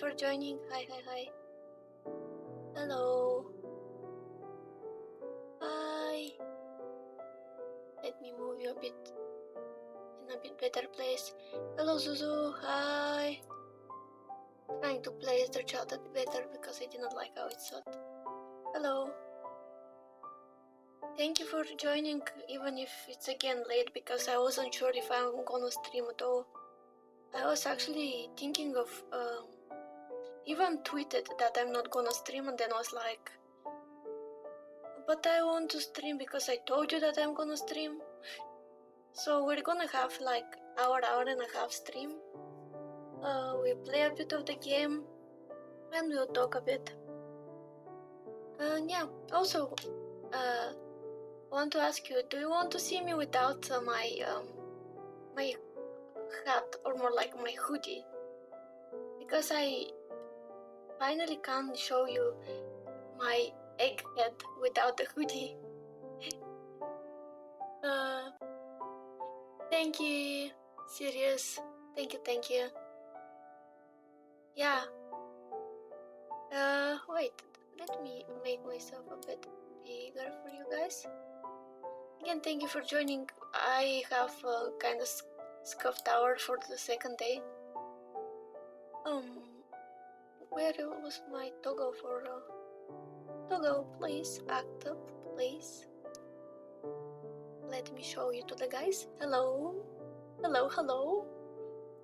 for joining. Hi. Hello. Hi. Let me move you a bit in a bit better place. Hello, Zuzu. Hi. Trying to place the chat a bit better because I didn't like how it sat. Hello. Thank you for joining, even if it's again late, because I wasn't sure if I'm gonna stream at all. I was actually thinking of even tweeted that I'm not gonna stream, and then I was like, but I want to stream because I told you that I'm gonna stream. So we're gonna have like hour and a half stream. We play a bit of the game and we'll talk a bit. And yeah, also want to ask you, do you want to see me without my hat, or more like my hoodie? Because I finally can show you my egg head without the hoodie. Thank you, serious. Thank you. Yeah. Wait, let me make myself a bit bigger for you guys. Again, thank you for joining. I have kind of scuffed hour for the second day. Where was my toggle for toggle? Please act up, please. Let me show you to the guys. Hello.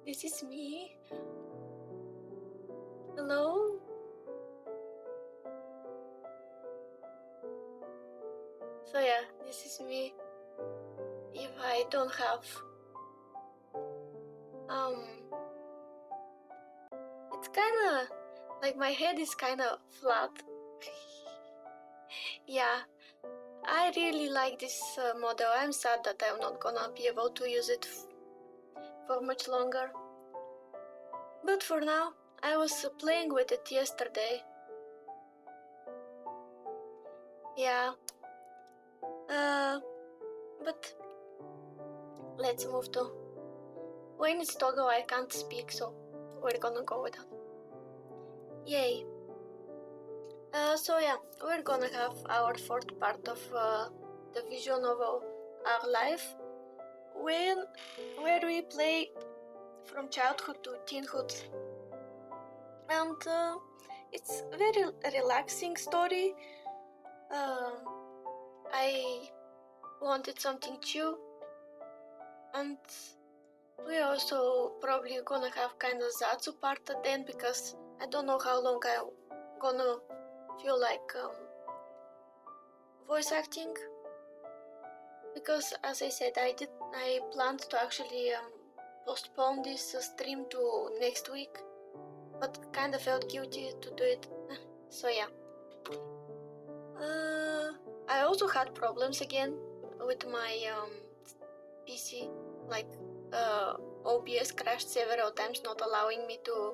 This is me. Hello. So yeah, this is me. If I don't have it's kinda like my head is kinda flat. Yeah, I really like this model. I'm sad that I'm not gonna be able to use it for much longer. But for now, I was playing with it yesterday. Yeah. But let's move to... When it's toggle, I can't speak, so we're gonna go with that. Yay. So yeah, we're gonna have our fourth part of the visual novel Our Life, where we play from childhood to teenhood. And it's a very relaxing story. I wanted something chill, and we also probably gonna have kind of Zatsu part at the end, because I don't know how long I'm gonna feel like voice acting, because as I said, I planned to actually postpone this stream to next week, but kind of felt guilty to do it. So yeah. I also had problems again with my PC, like OBS crashed several times, not allowing me to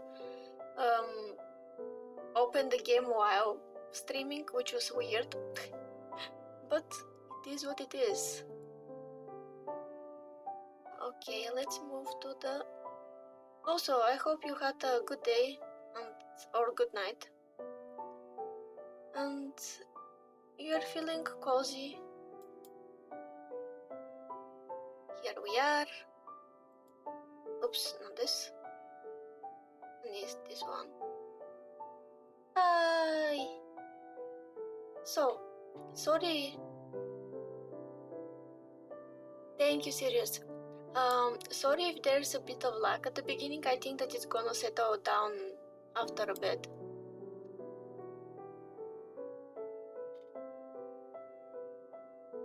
open the game while streaming, which was weird. But it is what it is. Okay, let's move to the... Also, I hope you had a good day or good night, and you're feeling cozy. Here we are. Oops, not this. And this one. Hi. So, sorry. Thank you, serious. Sorry if there's a bit of lag at the beginning. I think that it's gonna settle down after a bit.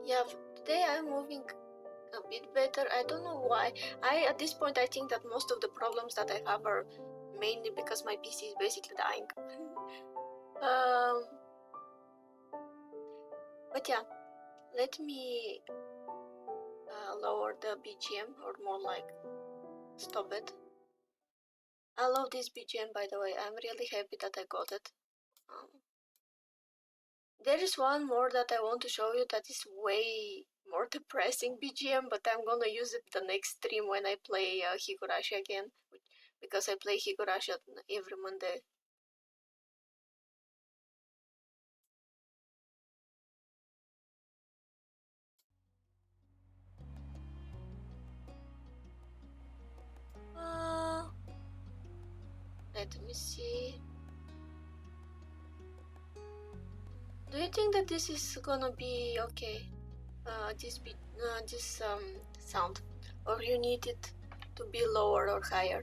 Yeah, today I'm moving a bit better. I don't know why. At this point, I think that most of the problems that I have are mainly because my PC is basically dying. But yeah, let me lower the BGM, or more like stop it. I love this BGM, by the way. I'm really happy that I got it. There is one more that I want to show you that is way more depressing BGM, but I'm gonna use it the next stream when I play Higurashi again, because I play Higurashi every Monday me see. Do you think that this is gonna be okay? This sound, or you need it to be lower or higher?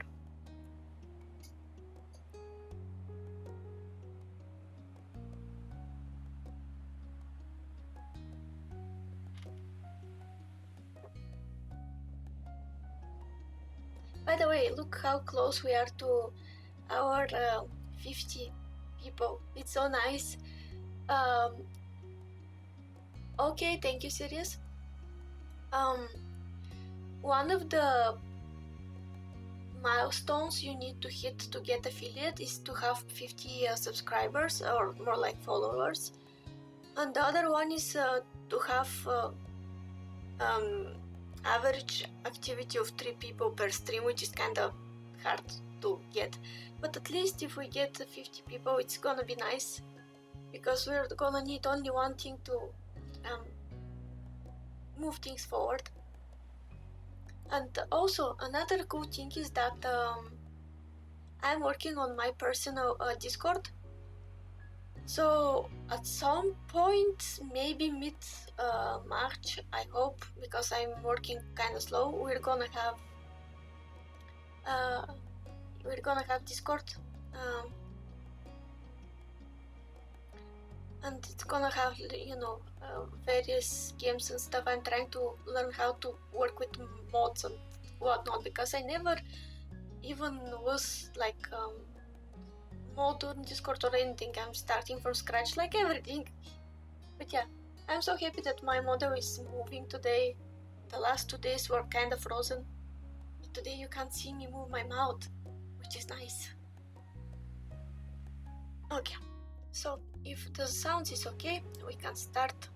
By the way, look how close we are to our 50 people. It's so nice. Okay, thank you, Sirius. One of the milestones you need to hit to get affiliate is to have 50 subscribers, or more like followers. And the other one is to have average activity of 3 people per stream, which is kind of hard to get. But at least if we get 50 people, it's gonna be nice, because we're gonna need only one thing to move things forward. And also another cool thing is that I'm working on my personal Discord. So at some point, maybe mid March, I hope, because I'm working kind of slow, we're gonna have Discord, and it's gonna have, you know, various games and stuff. I'm trying to learn how to work with mods and whatnot, because I never even was like mod on Discord or anything. I'm starting from scratch like everything. But yeah, I'm so happy that my model is moving today. The last 2 days were kind of frozen. But today you can't see me move my mouth, which is nice. Okay, so if the sound is okay, we can start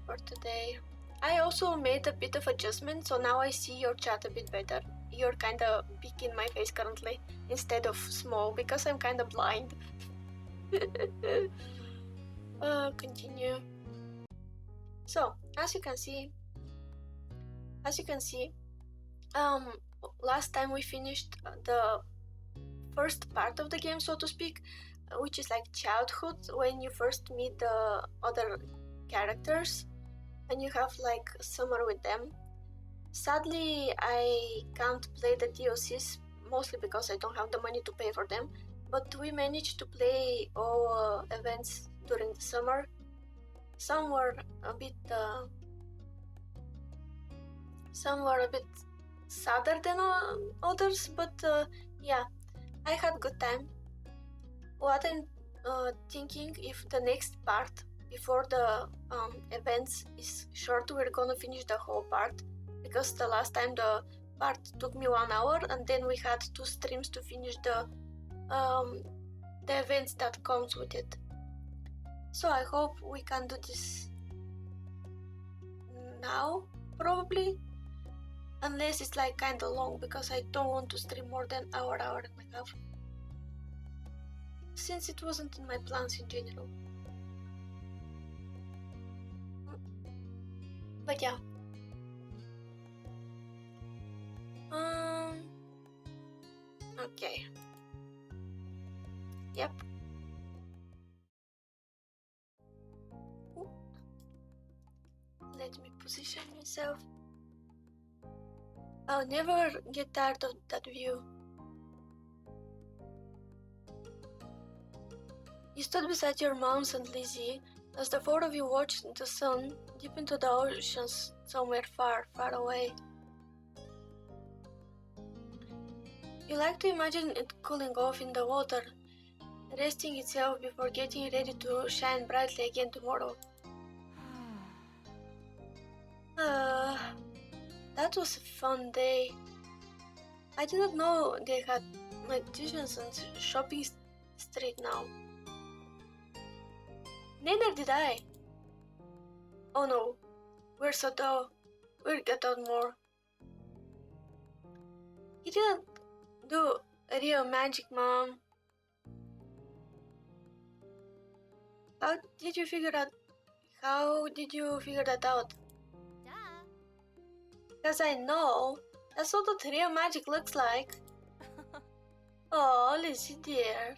for today. I also made a bit of adjustment, so now I see your chat a bit better. You're kind of big in my face currently instead of small, because I'm kind of blind. Continue. So as you can see, last time we finished the first part of the game, so to speak, which is like childhood, when you first meet the other characters and you have like summer with them. Sadly, I can't play the DLCs, mostly because I don't have the money to pay for them, but we managed to play all events during the summer. Some were a bit sadder than others, but yeah, I had good time. What I'm thinking, if the next part before the events is short, we're gonna finish the whole part, because the last time the part took me 1 hour, and then we had 2 streams to finish the events that comes with it. So I hope we can do this now, probably, unless it's like kind of long, because I don't want to stream more than hour and a half, since it wasn't in my plans in general. But yeah. Okay. Yep. Ooh. Let me position myself. I'll never get tired of that view. You stood beside your moms and Lizzie as the 4 of you watched the sun dip into the oceans somewhere far, far away. You like to imagine it cooling off in the water, resting itself before getting ready to shine brightly again tomorrow. That was a fun day. I did not know they had magicians on shopping street now. Neither did I. Oh no, we're so dull. We'll get out more. He didn't do real magic, Mom. How did you figure that out? Duh. Because I know that's not what real magic looks like. Oh, Lizzie dear.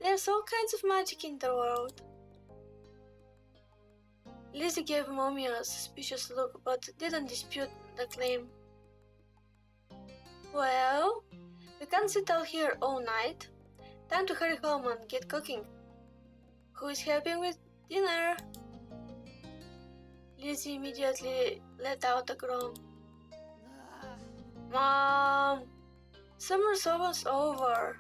There's all kinds of magic in the world. Lizzie gave Mommy a suspicious look, but didn't dispute the claim. Well, we can't sit out here all night. Time to hurry home and get cooking. Who is helping with dinner? Lizzie immediately let out a groan. Mom! Summer's almost over.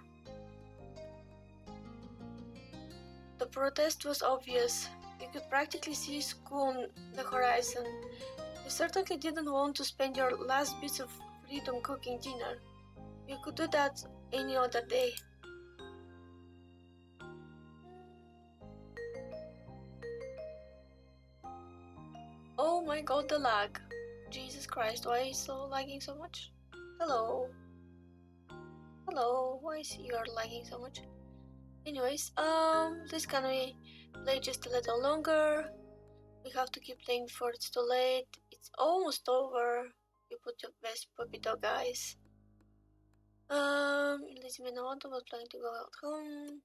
The protest was obvious. You could practically see school on the horizon. You certainly didn't want to spend your last bits of freedom cooking dinner. You could do that any other day. Oh my god, the lag. Jesus Christ, why is so lagging so much? Hello. Hello, why is your lagging so much? Anyways, this can we play just a little longer? We have to keep playing before it's too late. It's almost over. You put your best puppy dog eyes. Lizzie Minamoto was planning to go out home.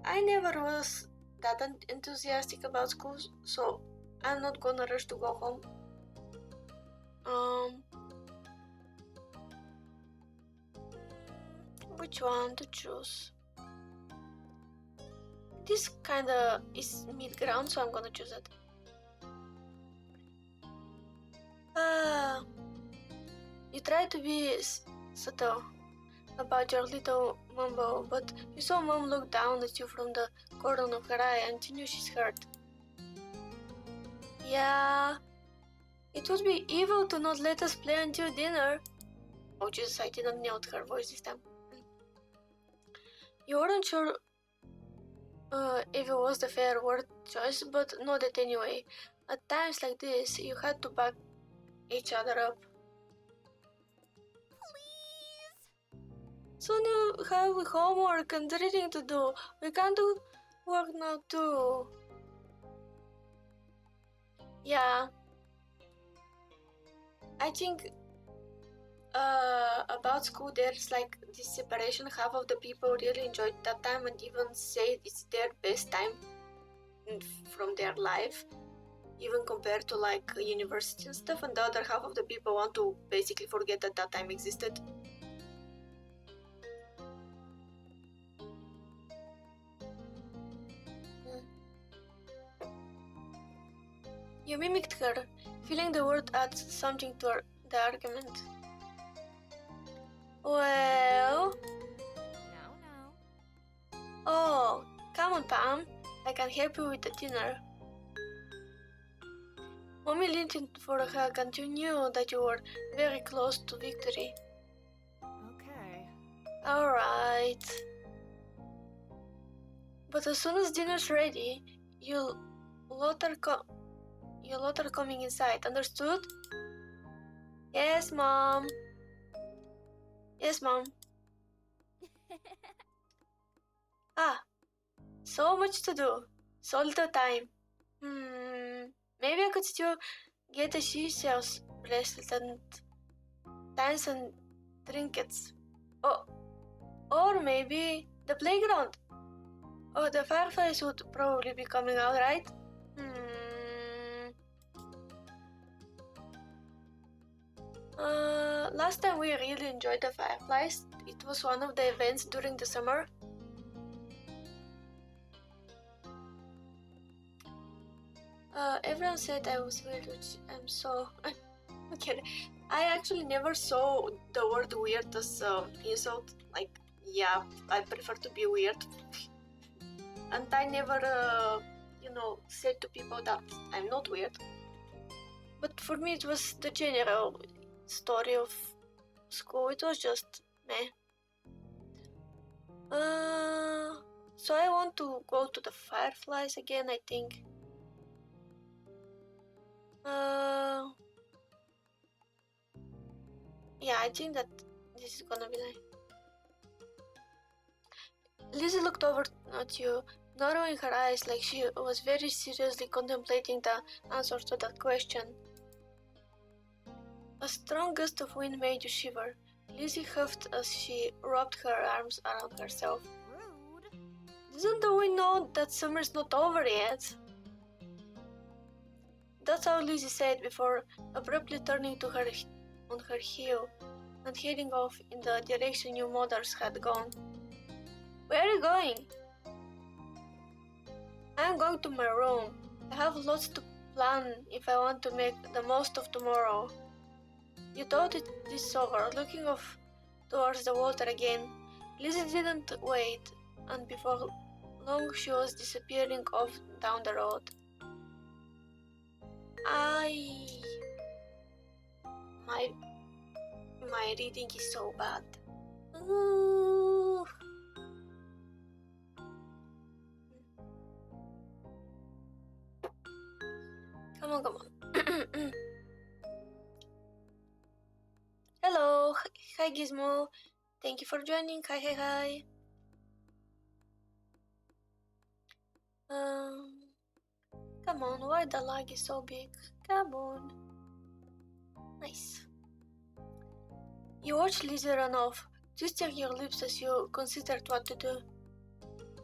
I never was that enthusiastic about school, so I'm not gonna rush to go home. Which one to choose? This kinda is mid-ground, so I'm gonna choose it. You try to be subtle about your little mumbo, but you saw Mom look down at you from the corner of her eye and you knew she's hurt. Yeah, it would be evil to not let us play until dinner. Oh Jesus, I didn't nail her voice this time. You weren't sure if it was the fair word choice, but nodded anyway. At times like this, you had to back each other up. Soon you have homework and reading to do. We can't do work now too. Yeah. I think about school there's like this separation. Half of the people really enjoyed that time and even say it's their best time from their life, even compared to like university and stuff, and the other half of the people want to basically forget that that time existed. You mimicked her, feeling the word adds something to the argument. Well... No. Oh, come on, Pam. I can help you with the dinner. Mommy leaned in for a hug and you knew that you were very close to victory. Okay. Alright. But as soon as dinner's ready, you'll lot her coming inside, understood? Yes, Mom. Yes, Mom. So much to do. So little time. Maybe I could still get a seashell's bracelet and dance and trinkets. Oh, or maybe the playground. Oh, the fireflies would probably be coming out, right? Last time we really enjoyed the fireflies. It was one of the events during the summer. Everyone said I was weird, which I'm so... okay, I actually never saw the word weird as insult. Like, yeah, I prefer to be weird. And I never, said to people that I'm not weird. But for me it was the general story of school. It was just meh. So I want to go to the fireflies again, I think. Yeah, I think that this is gonna be nice. Lizzie looked over at you, narrowing her eyes like she was very seriously contemplating the answer to that question. A strong gust of wind made you shiver. Lizzie huffed as she wrapped her arms around herself. Rude. Doesn't the wind know that summer's not over yet? That's how Lizzie said before abruptly turning to her on her heel and heading off in the direction your mothers had gone. Where are you going? I'm going to my room. I have lots to plan if I want to make the most of tomorrow. You thought this over, looking off towards the water again. Lizzie didn't wait, and before long she was disappearing off down the road. My reading is so bad. Ooh. Come on. Hello, hi Gizmo. Thank you for joining. Hi. Come on, why the lag is so big? Come on. Nice. You watch Lizzie run off, twisting your lips as you considered what to do.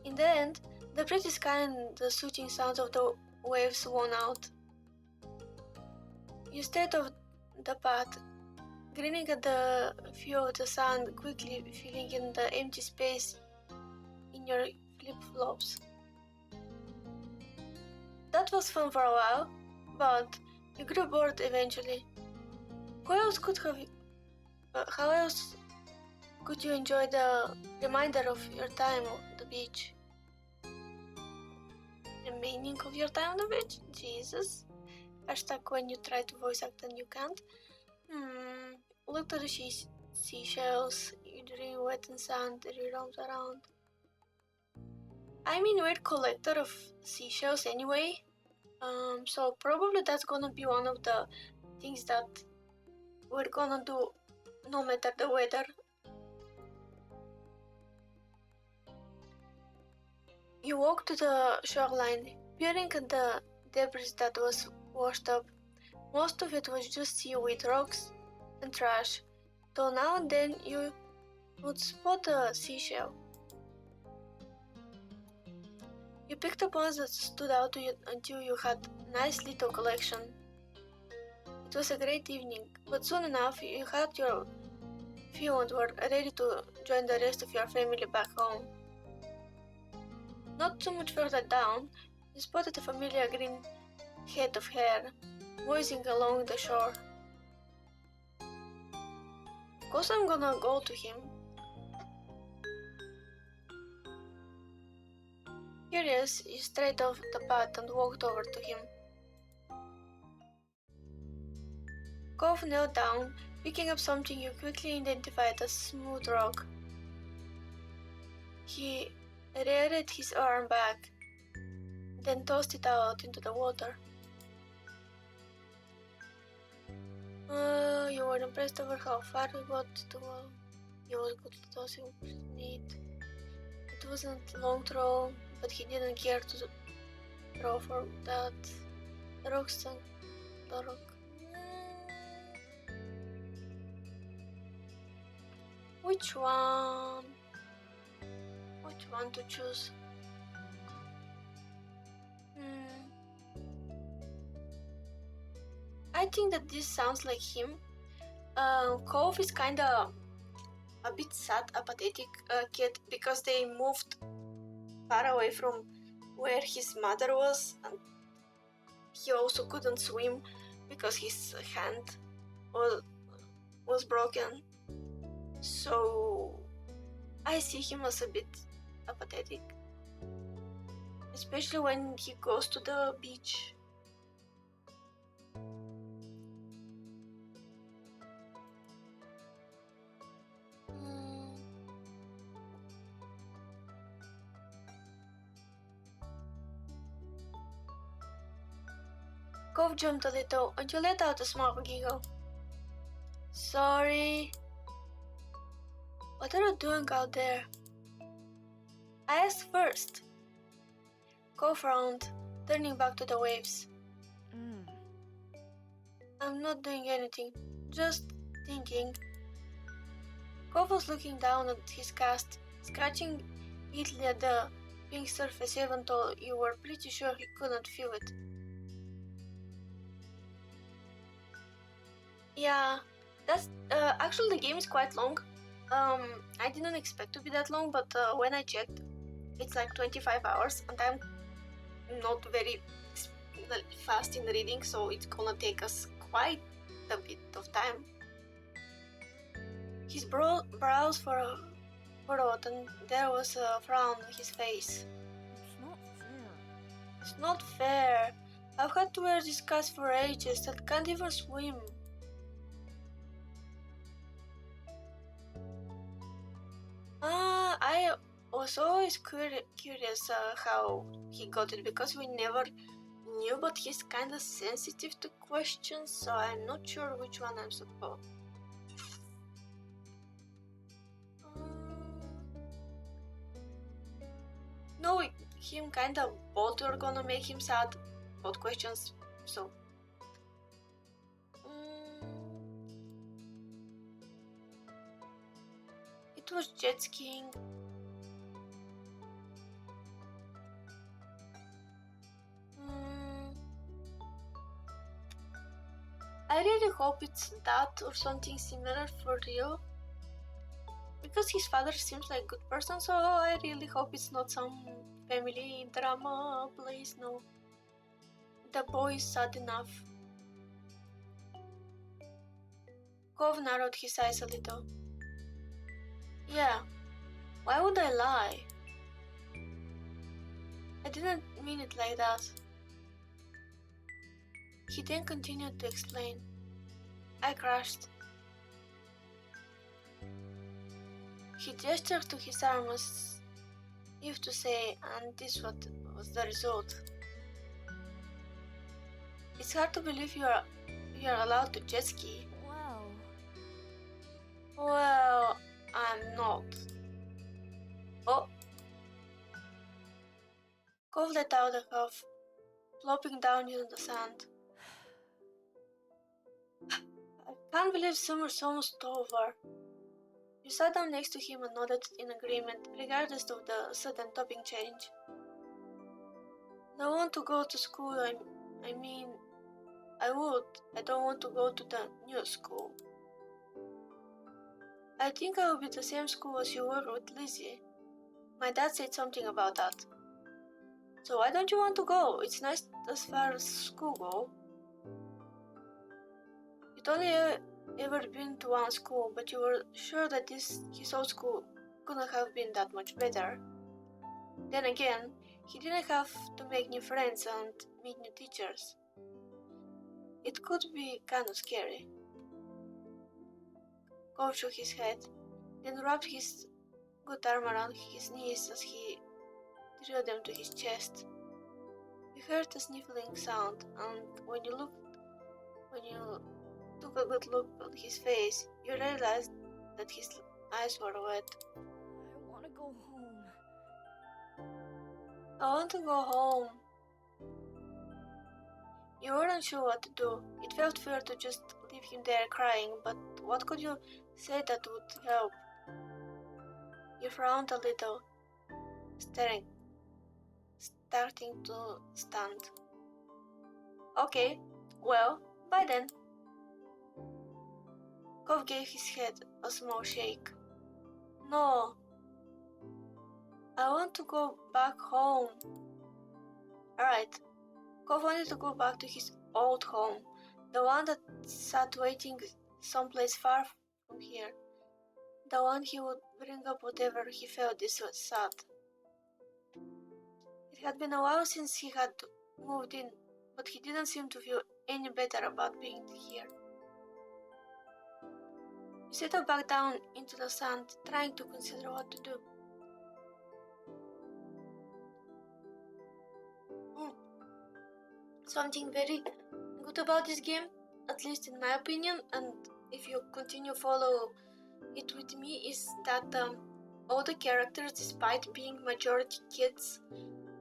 In the end, the pretty sky and the soothing sounds of the waves won out. You stayed off the path, grinning at the view of the sun quickly filling in the empty space in your flip-flops. That was fun for a while, but you grew bored eventually. How else could you enjoy the reminder of your time on the beach? Remaining of your time on the beach? Jesus. Hashtag when you try to voice act and you can't. Look at the seashells, you dream wet and sand revolves around. I'm a weird collector of seashells anyway, so probably that's gonna be one of the things that we're gonna do no matter the weather. You walk to the shoreline, peering at the debris that was washed up. Most of it was just seaweed, rocks, and trash, though now and then you would spot a seashell. You picked up ones that stood out to you until you had a nice little collection. It was a great evening, but soon enough you had your fill and were ready to join the rest of your family back home. Not too much further down, you spotted a familiar green head of hair, voicing along the shore. Of course I'm gonna go to him. Curious, you strayed off the path and walked over to him. Cove knelt down, picking up something you quickly identified as smooth rock. He reared his arm back, then tossed it out into the water. You were impressed over how far we got to he was good at tossing it. It wasn't a long throw, but he didn't care to throw for that. The rock sunk the rock. Which one? Which one to choose? I think that this sounds like him. Cove is kinda a bit sad, apathetic kid because they moved far away from where his mother was, and he also couldn't swim because his hand was broken. So I see him as a bit apathetic, especially when he goes to the beach. Cove jumped a little and you let out a small giggle. Sorry. What are you doing out there? I asked first. Cove frowned, turning back to the waves. I'm not doing anything. Just thinking. Kov was looking down at his cast, scratching idly at the pink surface even though you were pretty sure he couldn't feel it. Yeah, that's actually the game is quite long. I didn't expect to be that long, but when I checked, it's like 25 hours, and I'm not very fast in reading, so it's gonna take us quite a bit of time. His brows furrowed, and there was a frown on his face. It's not fair. It's not fair. I've had to wear this cast for ages and can't even swim. I was always curious how he got it because we never knew, but he's kinda sensitive to questions, so I'm not sure which one I'm supposed. Knowing him kinda both were gonna make him sad, both questions, so. It was jet skiing. I really hope it's that or something similar for real. Because his father seems like a good person, so I really hope it's not some family drama. Please, no. The boy is sad enough. Kov narrowed his eyes a little. Yeah, why would I lie? I didn't mean it like that. He then continued to explain. I crashed. He gestured to his arm as if to say, and this was the result. It's hard to believe you are allowed to jet ski. Wow. Well, I'm not. Oh. Kov let out a huff, plopping down into the sand. I can't believe summer's almost over. You sat down next to him and nodded in agreement, regardless of the sudden topic change. I want to go to school, I mean, I would. I don't want to go to the new school. I think I will be the same school as you were with Lizzie. My dad said something about that. So why don't you want to go? It's nice as far as school go. You'd only ever been to one school, but you were sure that his old school couldn't have been that much better. Then again, he didn't have to make new friends and meet new teachers. It could be kind of scary. Kov shook his head, then wrapped his good arm around his knees as he drew them to his chest. You heard a sniffling sound, and when you took a good look at his face, you realized that his eyes were wet. I want to go home. I want to go home. You weren't sure what to do. It felt fair to just leave him there crying, but what could you say that would help? You frowned a little, starting to stand. Okay, well, bye then. Kov gave his head a small shake. No. I want to go back home. Alright. Kov wanted to go back to his old home, the one that sat waiting someplace far from here, the one he would bring up whatever he felt this was sad. It had been a while since he had moved in, but he didn't seem to feel any better about being here. He settled back down into the sand, trying to consider what to do. Something very good about this game, at least in my opinion, and if you continue follow it with me, is that all the characters, despite being majority kids,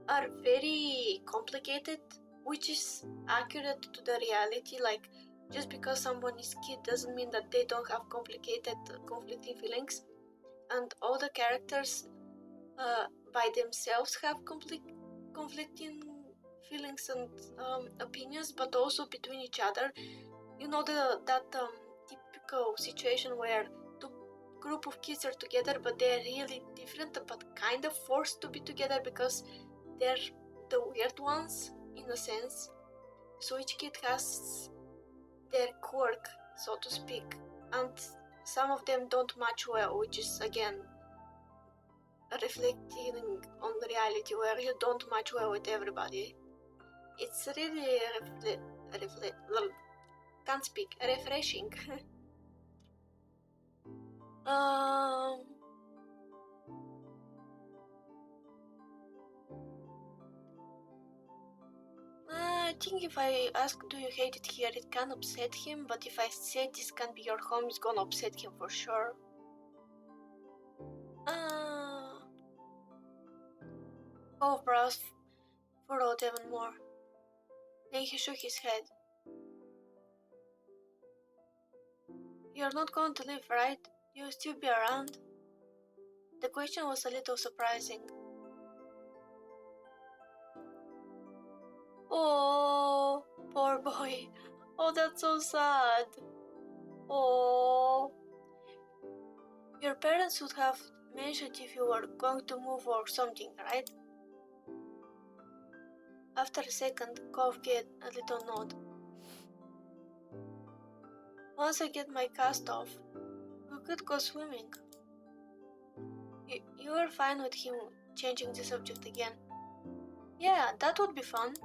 are very complicated, which is accurate to the reality. Like, Just because someone is kid doesn't mean that they don't have conflicting feelings, and all the characters by themselves have conflicting feelings and opinions, but also between each other. You know, that typical situation where two group of kids are together, but they're really different, but kind of forced to be together because they're the weird ones in a sense. So each kid has their quirk, so to speak, and some of them don't match well, which is again reflecting on reality where you don't match well with everybody. It's really can't speak, refreshing. um, I think if I ask do you hate it here, it can upset him, but if I say this can be your home, it's gonna upset him for sure. Cove brows furrowed even more. Then he shook his head. You're not going to leave, right? You'll still be around? The question was a little surprising. Oh, poor boy. Oh, that's so sad. Oh. Your parents would have mentioned if you were going to move or something, right? After a second, Cove gave a little nod. Once I get my cast off, we could go swimming. You were fine with him changing the subject again. Yeah, that would be fun.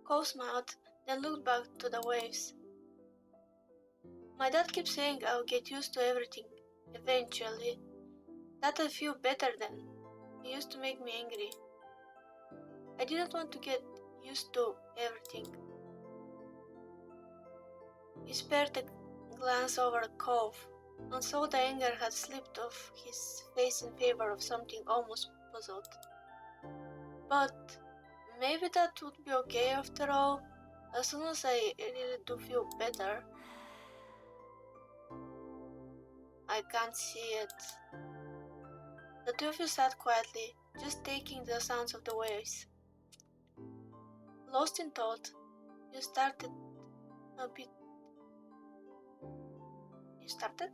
Cove smiled, then looked back to the waves. My dad keeps saying I'll get used to everything, eventually. That I feel better then. It used to make me angry. I didn't want to get used to everything. He spared a glance over the Cove, and saw the anger had slipped off his face in favor of something almost puzzled. But maybe that would be okay after all, as soon as I really do feel better. I can't see it. The two of you sat quietly, just taking the sounds of the waves. Lost in thought, you started a bit. You started?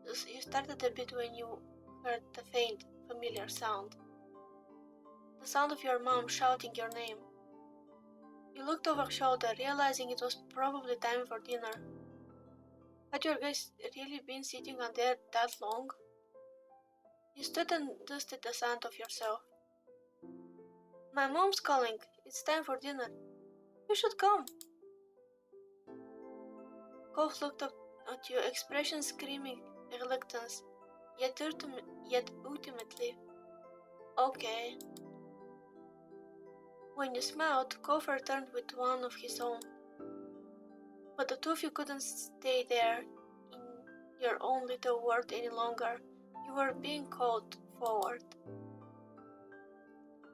You started a bit when you heard the faint, familiar sound. The sound of your mom shouting your name. You looked over her shoulder, realizing it was probably time for dinner. Had your guys really been sitting on there that long? You stood and dusted the sand off yourself. My mom's calling. It's time for dinner. You should come. Cove looked up at you, expression screaming reluctance, yet ultimately, okay. When you smiled, Cove returned with one of his own. But the two of you couldn't stay there in your own little world any longer. You were being called forward.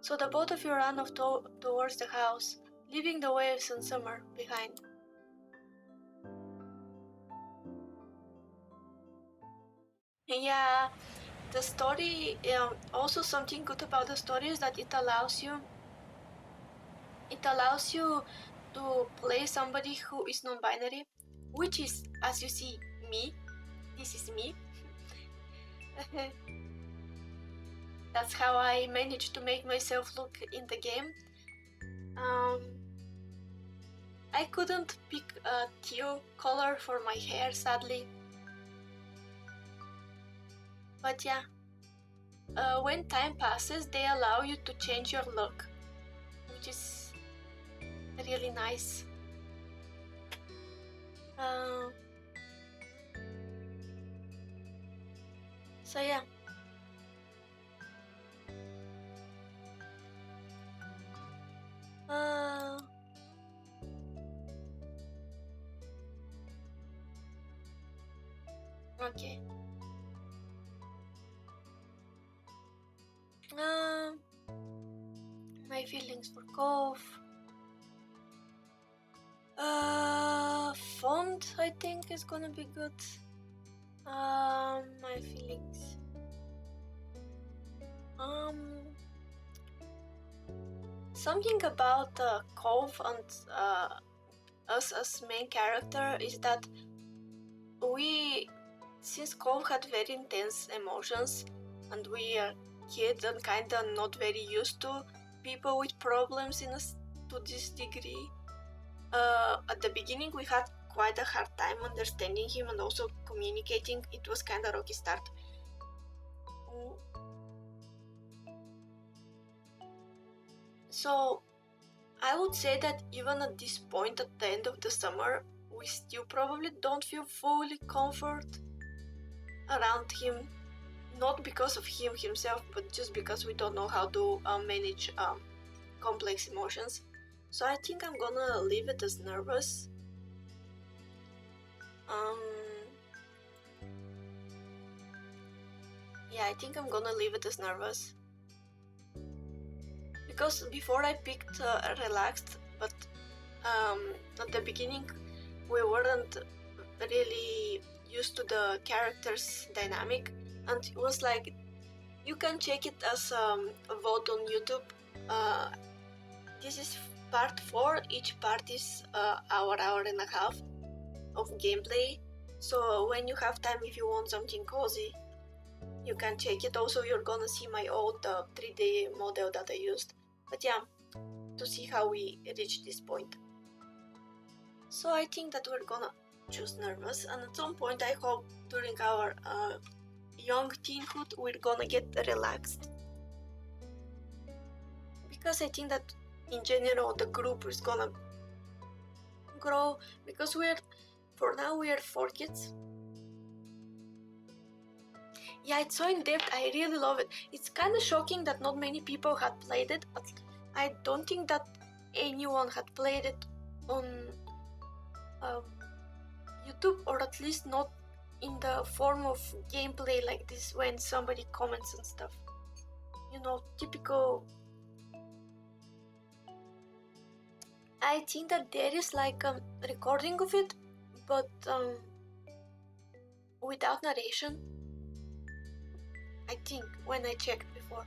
So the both of you ran off towards the house, leaving the waves and summer behind. Yeah, the story, also something good about the story is that it allows you to play somebody who is non-binary, which is, as you see, me. This is me. That's how I managed to make myself look in the game. I couldn't pick a teal color for my hair, sadly. But yeah, when time passes, they allow you to change your look, which is really nice. So yeah. Okay. My feelings for Cove. Font, I think, is gonna be good. My feelings. Something about Cove and us as main character is that since Cove had very intense emotions, and we are kids and kinda not very used to people with problems to this degree. At the beginning, we had quite a hard time understanding him and also communicating. It was kinda rocky start. So I would say that even at this point, at the end of the summer, we still probably don't feel fully comfort around him. Not because of him himself, but just because we don't know how to manage complex emotions. So I think I'm gonna leave it as nervous. Yeah, I think I'm gonna leave it as nervous. Because before I picked relaxed, but at the beginning we weren't really used to the character's dynamic, and it was like you can check it as a vote on YouTube. This is part 4. Each part is hour and a half of gameplay. So when you have time, if you want something cozy, you can check it. Also, you're gonna see my old 3D model that I used. But yeah, to see how we reached this point. So I think that we're gonna choose nervous, and at some point I hope during our young teenhood we're gonna get relaxed. Because I think that in general the group is gonna grow, because for now we are 4 kids. Yeah, it's so in depth. I really love it. It's kind of shocking that not many people had played it, but I don't think that anyone had played it on YouTube, or at least not in the form of gameplay like this when somebody comments and stuff. You know, typical. I think that there is like a recording of it, but without narration. I think when I checked before.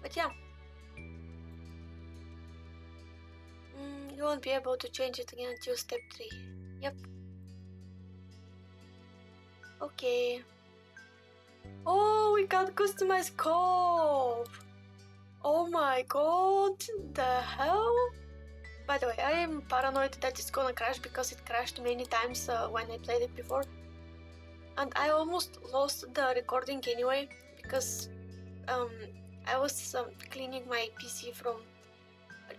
But yeah. You won't be able to change it again until step 3. Yep. Okay. Oh, we got customized Cove! Oh my god, the hell? By the way, I am paranoid that it's gonna crash because it crashed many times when I played it before. And I almost lost the recording anyway because I was cleaning my PC from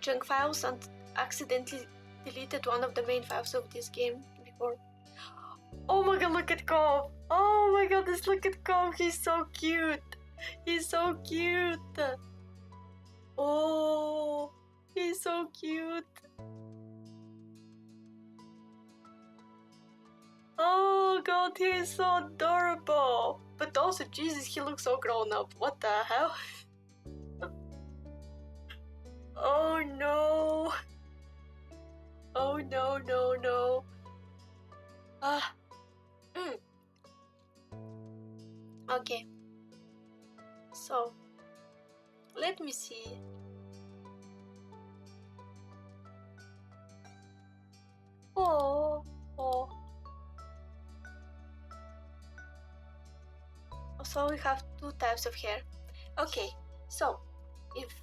junk files and accidentally deleted one of the main files of this game before. Oh my god, look at Cove! Oh my god, just look at Cove, he's so cute! He's so cute! Oh, he's so cute! Oh god, he is so adorable! But also, Jesus, he looks so grown up. What the hell? Oh no! Oh no, no, no. Okay. So, let me see. Oh. So we have 2 types of hair. Okay, so if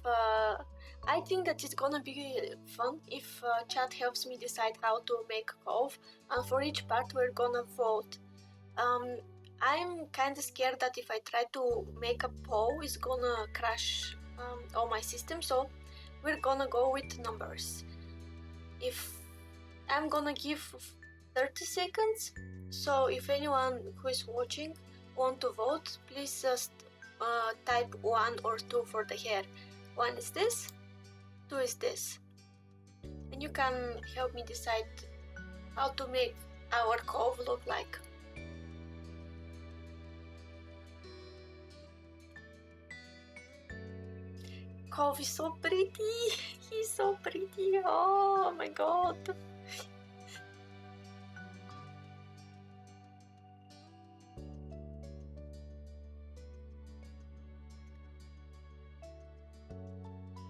I think that it's gonna be fun if chat helps me decide how to make Cove, and for each part we're gonna vote. I'm kinda scared that if I try to make a poll, it's gonna crash all my system, so we're gonna go with numbers. If I'm gonna give 30 seconds, so if anyone who is watching want to vote, please just type 1 or 2 for the hair. 1 is this, 2 is this, and you can help me decide how to make our Cove look like. Cove is so pretty. He's so pretty. Oh my god.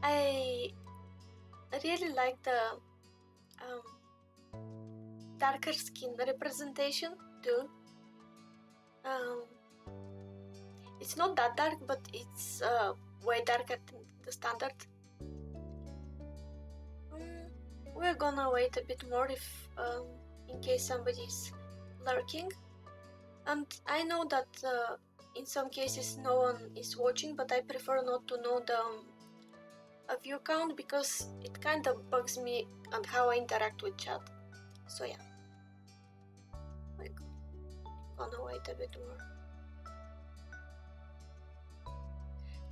I really like the darker skin representation too. It's not that dark, but it's way darker than the standard. We're gonna wait a bit more if in case somebody's lurking. And I know that in some cases no one is watching, but I prefer not to know the view count because it kind of bugs me on how I interact with chat. So yeah, we're gonna wait a bit more.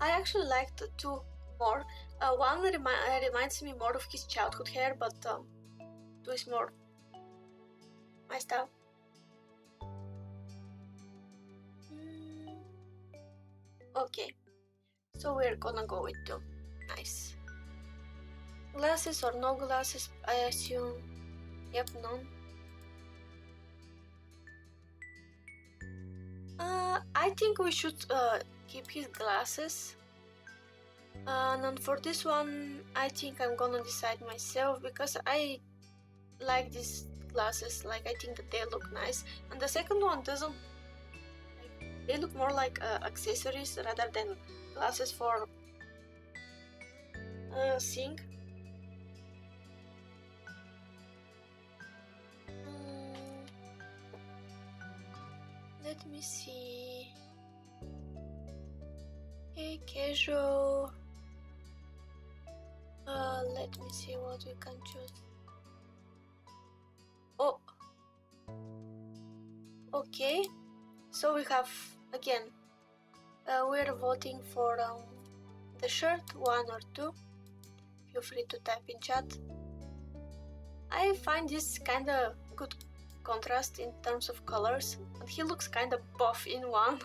I actually like the two more. One reminds me more of his childhood hair, but two is more my style. Okay, so we're gonna go with two. Nice. Glasses or no glasses, I assume. Yep, none. I think we should keep his glasses. And for this one, I think I'm gonna decide myself because I like these glasses. Like, I think that they look nice. And the second one doesn't. They look more like accessories rather than glasses for seeing. Let me see. Okay, casual. Let me see what we can choose. Oh, okay. So we have again. We're voting for the shirt, 1 or 2. Feel free to type in chat. I find this kind of good contrast in terms of colors, and he looks kind of buff in one.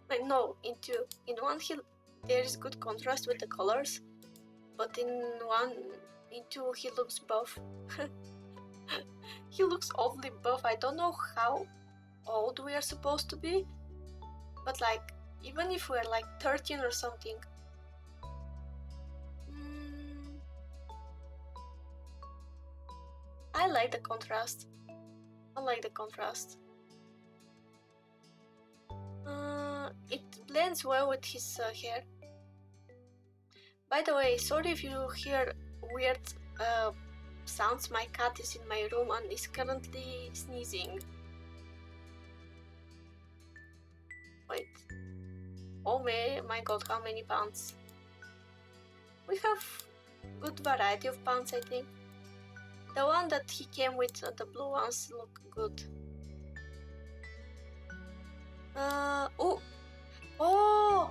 Like, no, in two. In one, there is good contrast with the colors, but in two, he looks buff. He looks awfully buff. I don't know how old we are supposed to be, but like, even if we're like 13 or something. I like the contrast. I like the contrast. It blends well with his hair. By the way, sorry if you hear weird sounds. My cat is in my room and is currently sneezing. Wait. Oh my god, how many pants? We have good variety of pants, I think. The one that he came with, the blue ones, look good. Oh!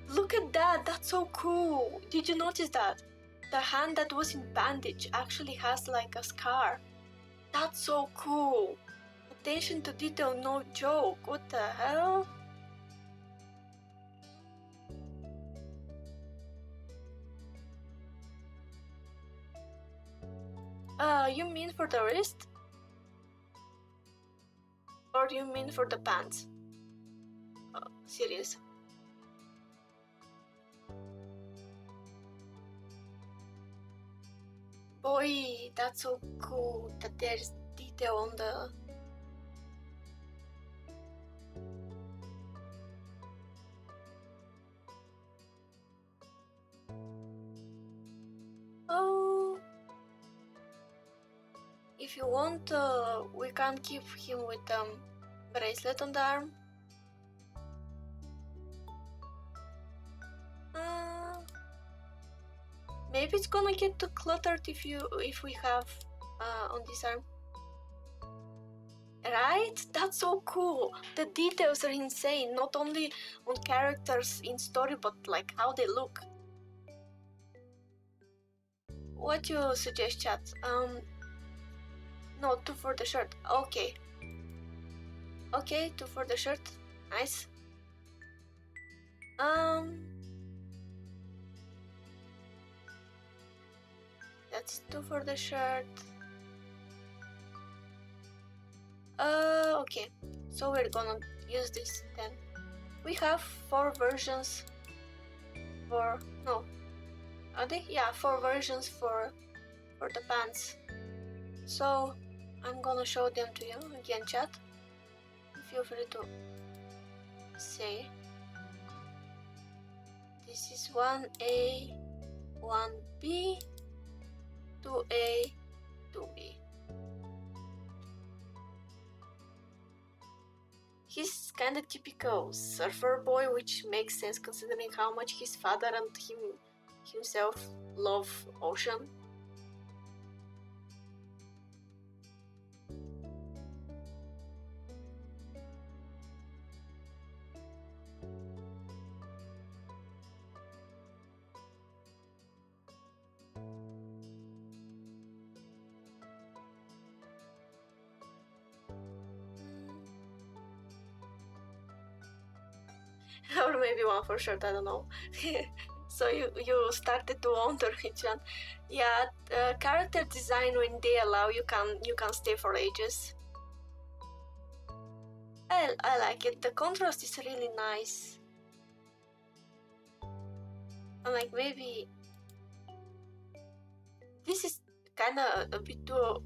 Look at that! That's so cool! Did you notice that? The hand that was in bandage actually has like a scar. That's so cool! Attention to detail, no joke. What the hell? You mean for the wrist? Or you mean for the pants? Serious? Boy, that's so cool that there's detail on the... Oh... If you want, we can keep him with bracelet on the arm. Maybe it's gonna get too cluttered if we have on this arm. Right? That's so cool. The details are insane, not only on characters in story, but like how they look. What you suggest, chat? No, 2 for the shirt. Okay. Okay, 2 for the shirt. Nice. That's 2 for the shirt. Okay. So we're gonna use this then. We have 4 versions for... No. Are they? Yeah, 4 versions for the pants. So I'm gonna show them to you again, chat. Feel free to say. This is 1A, 1B, 2A, 2B. He's kinda typical surfer boy, which makes sense considering how much his father and himself love ocean. Or maybe one for sure, I don't know. So you started to wonder which one. Yeah, character design, when they allow, you can stay for ages. I like it. The contrast is really nice. And like maybe this is kinda a bit too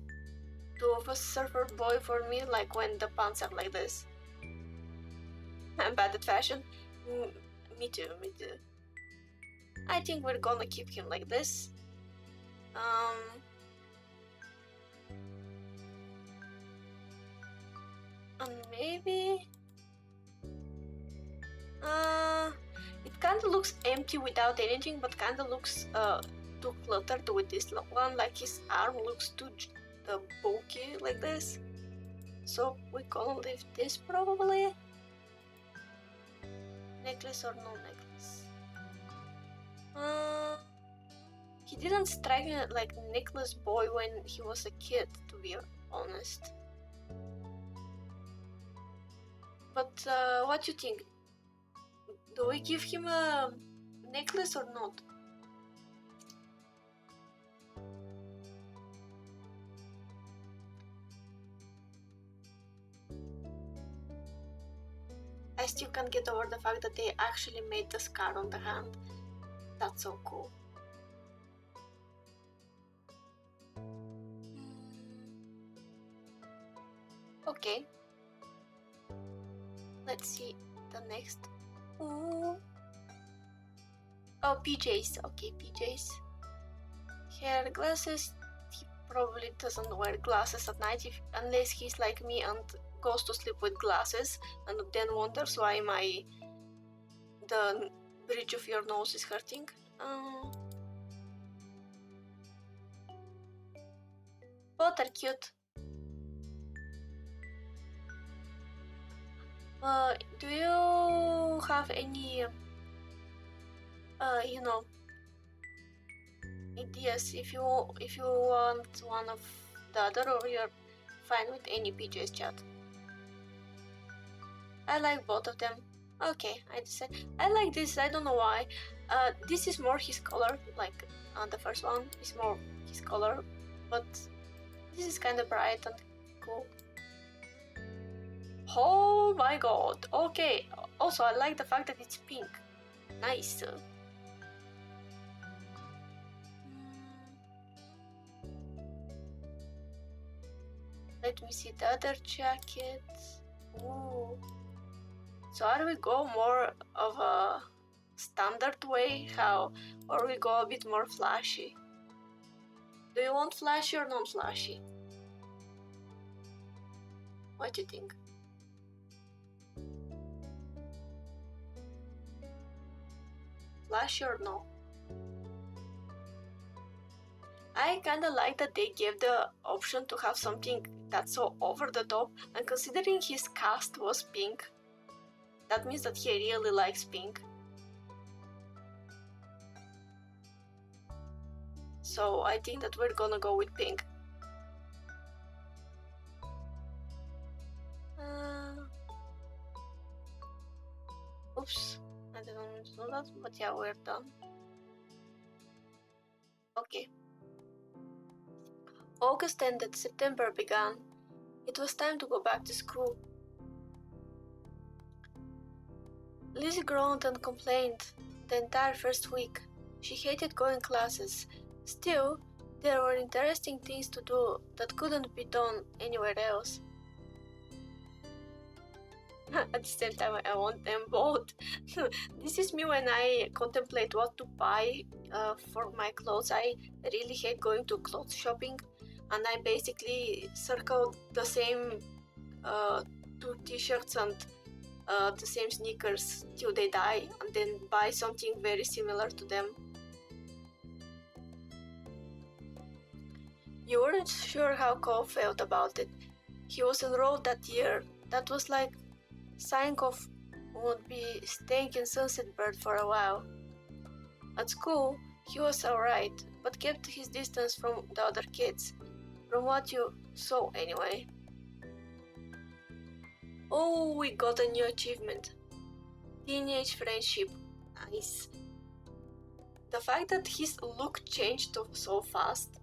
of a surfer boy for me, like when the pants are like this. I'm bad at fashion. Me too. I think we're gonna keep him like this. And maybe it kinda looks empty without anything, but kinda looks too cluttered with this one. Like his arm looks too bulky like this. So we're gonna leave this probably. Necklace or no necklace? He didn't strike me like necklace boy when he was a kid, to be honest. But what you think? Do we give him a necklace or not? I still can't get over the fact that they actually made the scar on the hand. That's so cool. Okay. Let's see the next. Ooh. Oh, PJs. Okay, PJs. Hair, glasses. He probably doesn't wear glasses at night unless he's like me and goes to sleep with glasses and then wonders why the bridge of your nose is hurting. Both are cute. Do you have any ideas if you want one of the other, or you're fine with any PJs, chat? I like both of them. Okay, I decided. I like this. I don't know why. This is more his color. Like the first one is more his color, but this is kind of bright and cool. Oh my god. Okay. Also, I like the fact that it's pink. Nice. Let me see the other jacket. Ooh. So are we go more of a standard way, or we go a bit more flashy? Do you want flashy or non-flashy? What do you think? Flashy or no? I kinda like that they gave the option to have something that's so over the top, and considering his cast was pink, that means that he really likes pink. So I think that we're gonna go with pink. Oops, I didn't want to do that, but yeah, we're done. Okay. August ended, September began. It was time to go back to school. Lizzie groaned and complained the entire first week. She hated going classes. Still, there were interesting things to do that couldn't be done anywhere else. At the same time, I want them both. This is me when I contemplate what to buy for my clothes. I really hate going to clothes shopping, and I basically circle the same two t-shirts and the same sneakers till they die, and then buy something very similar to them. You weren't sure how Cole felt about it. He was enrolled that year. That was like saying Cole would be staying in Sunset Bird for a while. At school, he was alright, but kept his distance from the other kids. From what you saw anyway. Oh, we got a new achievement. Teenage friendship. Nice. The fact that his look changed so fast.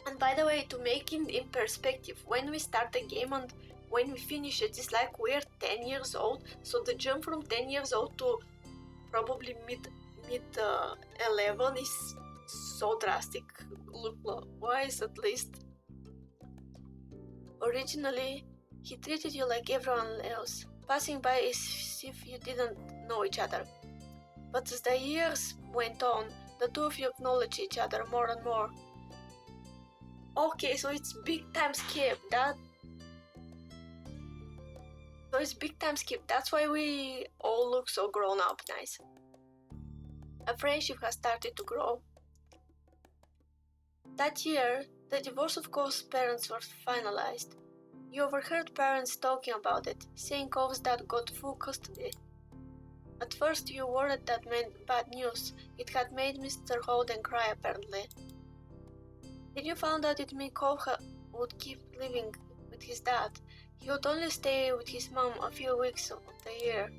And by the way, to make it in perspective, when we start the game and when we finish it, it's like we're 10 years old. So the jump from 10 years old to probably mid 11 is so drastic, look-wise at least. Originally, he treated you like everyone else, passing by as if you didn't know each other. But as the years went on, the two of you acknowledged each other more and more. Okay, so it's big time skip. So it's big time skip. That's why we all look so grown up. Nice. A friendship has started to grow. That year, the divorce of Cole's parents was finalized. You overheard parents talking about it, saying Cole's dad got full custody. At first, you worried that meant bad news. It had made Mr. Holden cry, apparently. Then you found out it meant Cole would keep living with his dad. He would only stay with his mom a few weeks of the year.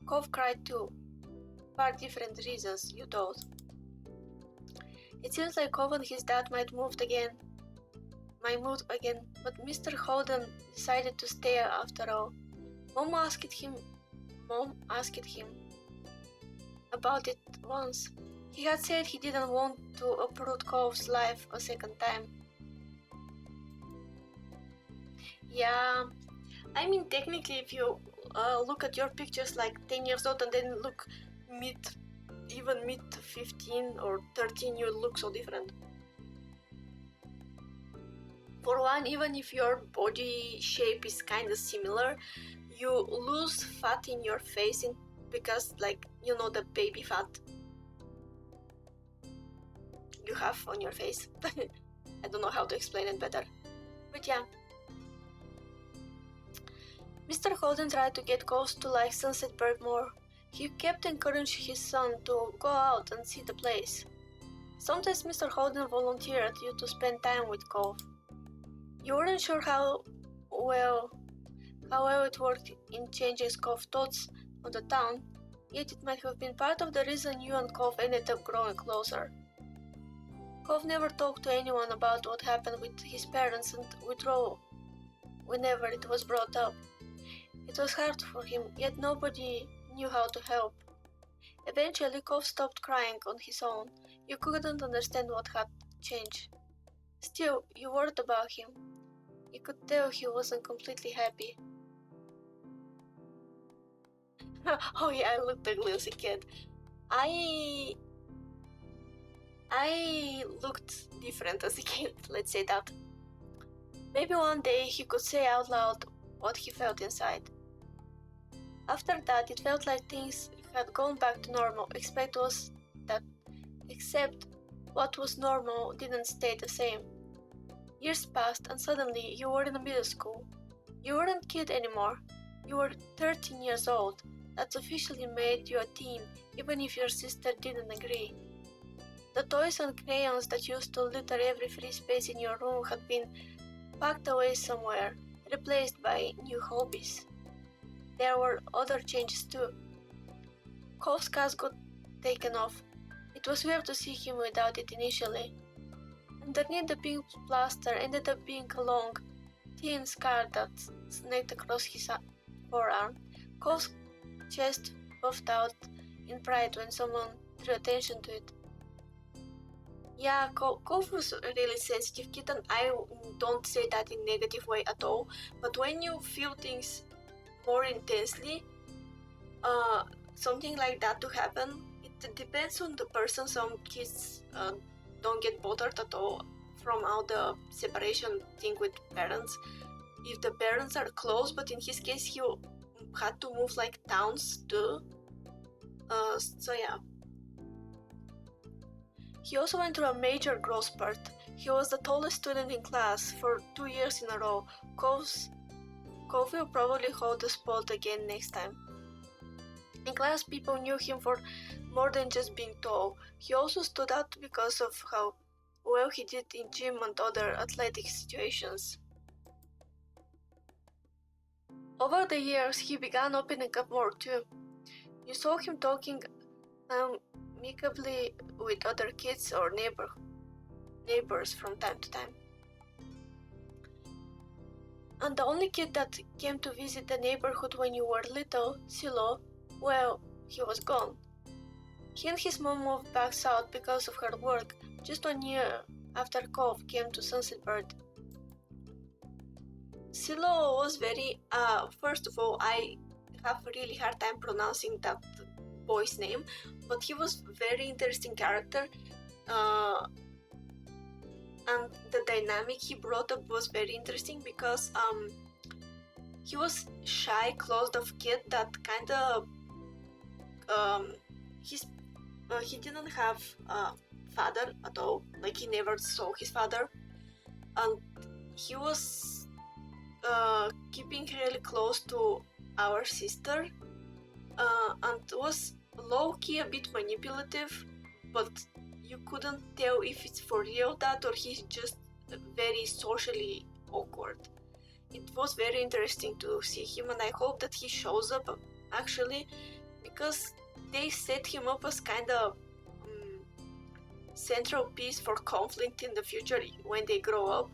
Cole cried too. For different reasons, you told. It seems like Cole and his dad might move again, but Mr. Holden decided to stay after all. Mom asked him about it once. He had said he didn't want to uproot Cole's life a second time. Yeah, I mean technically if you look at your pictures like 10 years old and then look mid 15 or 13, you look so different. For one, even if your body shape is kind of similar, you lose fat in your face because the baby fat you have on your face. I don't know how to explain it better, but yeah. Mr. Holden tried to get close to like Sunset Berg more. He kept encouraging his son to go out and see the place. Sometimes Mr. Holden volunteered you to spend time with Cove. You weren't sure how well it worked in changing Cove's thoughts on the town, yet it might have been part of the reason you and Cove ended up growing closer. Cove never talked to anyone about what happened with his parents and withdrew whenever it was brought up. It was hard for him, yet nobody knew how to help. Eventually, Cove stopped crying on his own. You couldn't understand what had changed. Still, you worried about him. You could tell he wasn't completely happy. Oh yeah, I looked ugly as a kid. I looked different as a kid, let's say that. Maybe one day he could say out loud what he felt inside. After that, it felt like things had gone back to normal, except what was normal didn't stay the same. Years passed and suddenly you were in middle school. You weren't a kid anymore. You were 13 years old. That officially made you a teen, even if your sister didn't agree. The toys and crayons that used to litter every free space in your room had been packed away somewhere, replaced by new hobbies. There were other changes too. Cove's cast got taken off. It was weird to see him without it initially. Underneath the pink plaster ended up being a long, thin scar that snaked across his forearm. Cove's chest puffed out in pride when someone drew attention to it. Yeah, Cove was a really sensitive kid, and I don't say that in negative way at all. But when you feel things more intensely, something like that to happen, it depends on the person. Some kids don't get bothered at all from all the separation thing with parents. If the parents are close, but in his case he had to move like towns too. So yeah. He also went through a major growth spurt. He was the tallest student in class for 2 years in a row. Cove will probably hold the spot again next time. In class, people knew him for more than just being tall. He also stood out because of how well he did in gym and other athletic situations. Over the years, he began opening up more too. You saw him talking amicably with other kids or neighbors from time to time. And the only kid that came to visit the neighborhood when you were little, Silo, well, he was gone. He and his mom moved back south because of her work, just 1 year after Cove came to Sunset Bird. Silo was very, first of all, I have a really hard time pronouncing that boy's name, but he was very interesting character, and the dynamic he brought up was very interesting because he was shy, closed-off kid that kind of he didn't have a father at all. Like he never saw his father, and he was keeping really close to our sister, and was low-key a bit manipulative, but you couldn't tell if it's for real that or he's just very socially awkward. It was very interesting to see him, and I hope that he shows up actually, because they set him up as kind of central piece for conflict in the future when they grow up.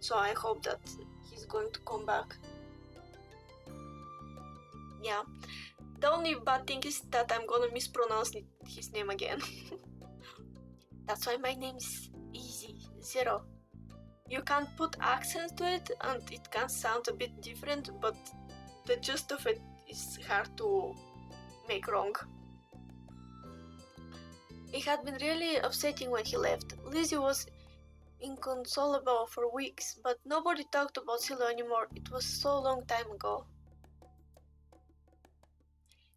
So I hope that he's going to come back. Yeah. The only bad thing is that I'm gonna mispronounce his name again. That's why my name is easy, Zero. You can't put accents to it and it can sound a bit different, but the gist of it is hard to make wrong. It had been really upsetting when he left. Lizzie was inconsolable for weeks, but nobody talked about Silo anymore. It was so long time ago.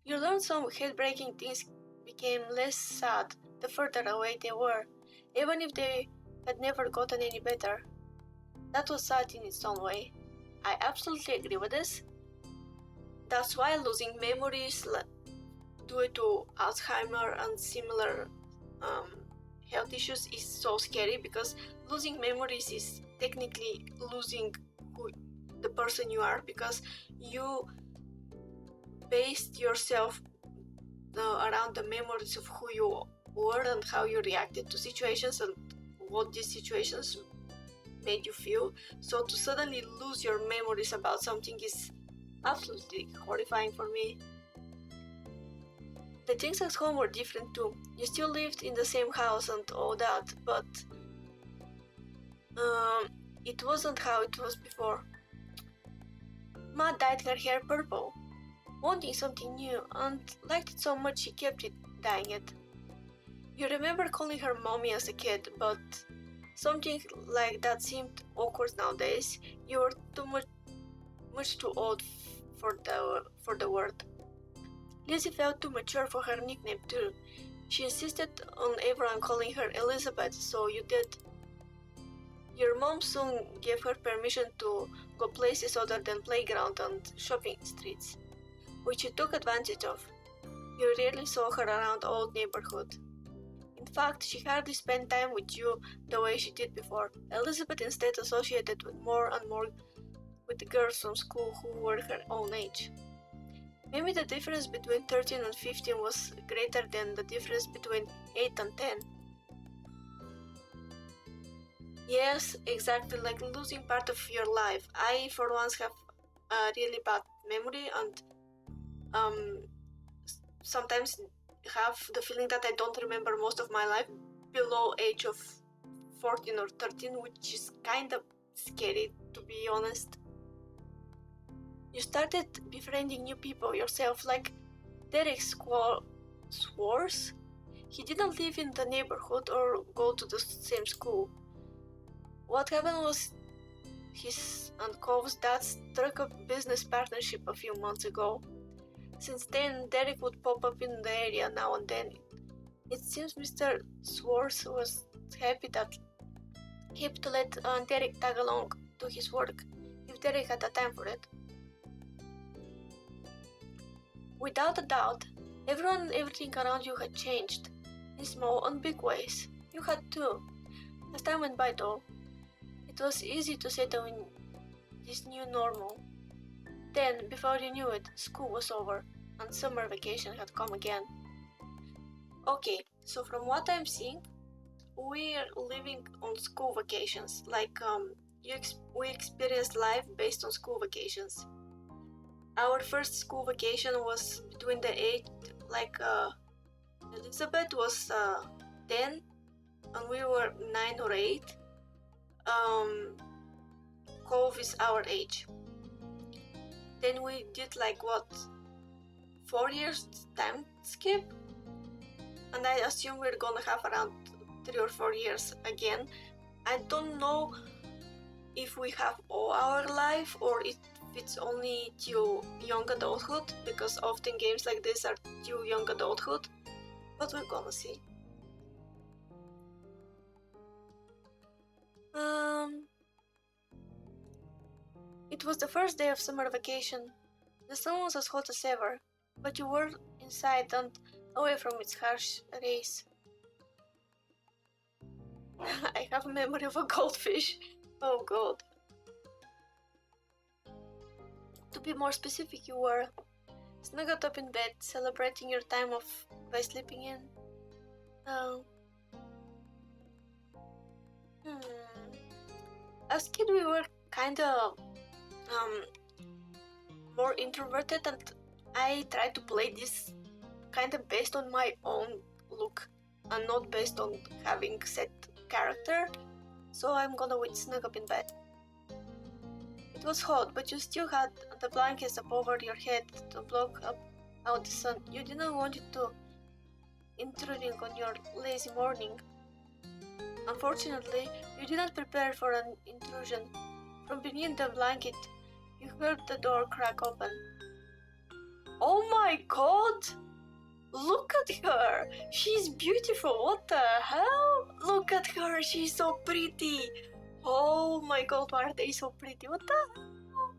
You learned some heartbreaking things became less sad the further away they were, even if they had never gotten any better. That was sad in its own way. I absolutely agree with this. That's why losing memories due to Alzheimer and similar health issues is so scary, because losing memories is technically losing the person you are, because you based yourself around the memories of who you were and how you reacted to situations and what these situations made you feel. So to suddenly lose your memories about something is absolutely horrifying for me. The things at home were different too. You still lived in the same house and all that, but it wasn't how it was before. Ma dyed her hair purple, wanting something new, and liked it so much she kept dyeing it. You remember calling her mommy as a kid, but something like that seemed awkward nowadays. You were much too old for the word. Lizzie felt too mature for her nickname too. She insisted on everyone calling her Elizabeth, so you did. Your mom soon gave her permission to go places other than playground and shopping streets, which you took advantage of. You rarely saw her around old neighborhood. In fact, she hardly spent time with you the way she did before. Elizabeth instead associated more and more with the girls from school who were her own age. Maybe the difference between 13 and 15 was greater than the difference between 8 and 10. Yes, exactly, like losing part of your life. I, for once, have a really bad memory, and sometimes have the feeling that I don't remember most of my life below age of 14 or 13, which is kind of scary, to be honest. You started befriending new people yourself, like Derek Swores. He didn't live in the neighborhood or go to the same school. What happened was his and Cove's dad struck a business partnership a few months ago. Since then, Derek would pop up in the area now and then. It seems Mr. Swartz was happy to let Derek tag along to his work, if Derek had the time for it. Without a doubt, everything around you had changed, in small and big ways. You had too. As time went by though, it was easy to settle in this new normal. Then, before you knew it, school was over, and summer vacation had come again. Okay, so from what I'm seeing, we're living on school vacations, like we experienced life based on school vacations. Our first school vacation was between the age, Elizabeth was 10 and we were 9 or 8. Cove is our age. Then we did 4 years time skip, and I assume we're gonna have around 3 or 4 years again. I don't know if we have all our life or if it's only till young adulthood, because often games like this are till young adulthood, but we're gonna see. It was the first day of summer vacation. The sun was as hot as ever, but you were inside and away from its harsh rays. I have a memory of a goldfish. Oh god. To be more specific, you were snuggled up in bed, celebrating your time off by sleeping in. As kid, we were kinda more introverted, and I tried to play this kinda based on my own look and not based on having set character. So I'm gonna snug up in bed. It was hot, but you still had the blankets up over your head to block out the sun. You didn't want it to intruding on your lazy morning. Unfortunately, you didn't prepare for an intrusion. From beneath the blanket, you heard the door crack open. Oh my god! Look at her! She's beautiful! What the hell? Look at her! She's so pretty! Oh my god, why are they so pretty? What the hell?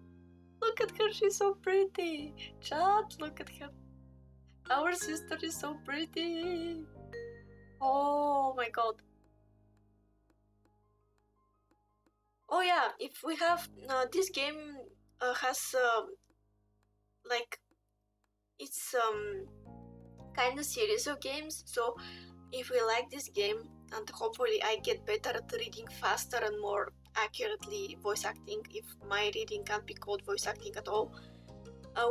Look at her, she's so pretty! Chat, look at her! Our sister is so pretty! Oh my god! Oh yeah, if we have this game has it's kind of series of games. So if we like this game, and hopefully I get better at reading faster and more accurately voice acting, if my reading can't be called voice acting at all,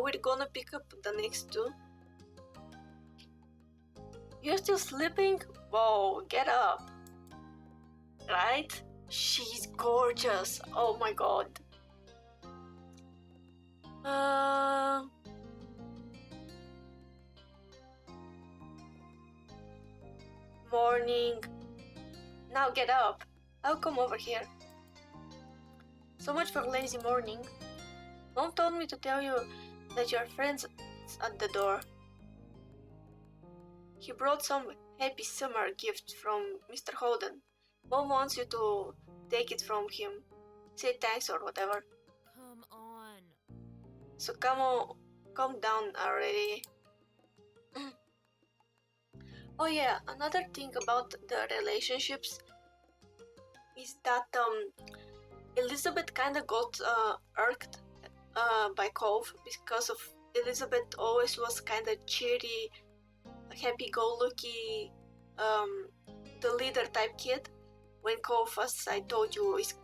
we're gonna pick up the next two. You're still sleeping? Whoa, get up! Right? She's gorgeous. Oh my god. Morning. Now get up. I'll come over here. So much for lazy morning. Mom told me to tell you that your friend's at the door. He brought some happy summer gift from Mr. Holden. Mom wants you to take it from him. Say thanks or whatever. Come on. So calm down already. Oh yeah, another thing about the relationships is that Elizabeth kinda got irked by Cove, because of Elizabeth always was kinda cheery, happy-go-lucky, the leader type kid, when Cove, as I told you, is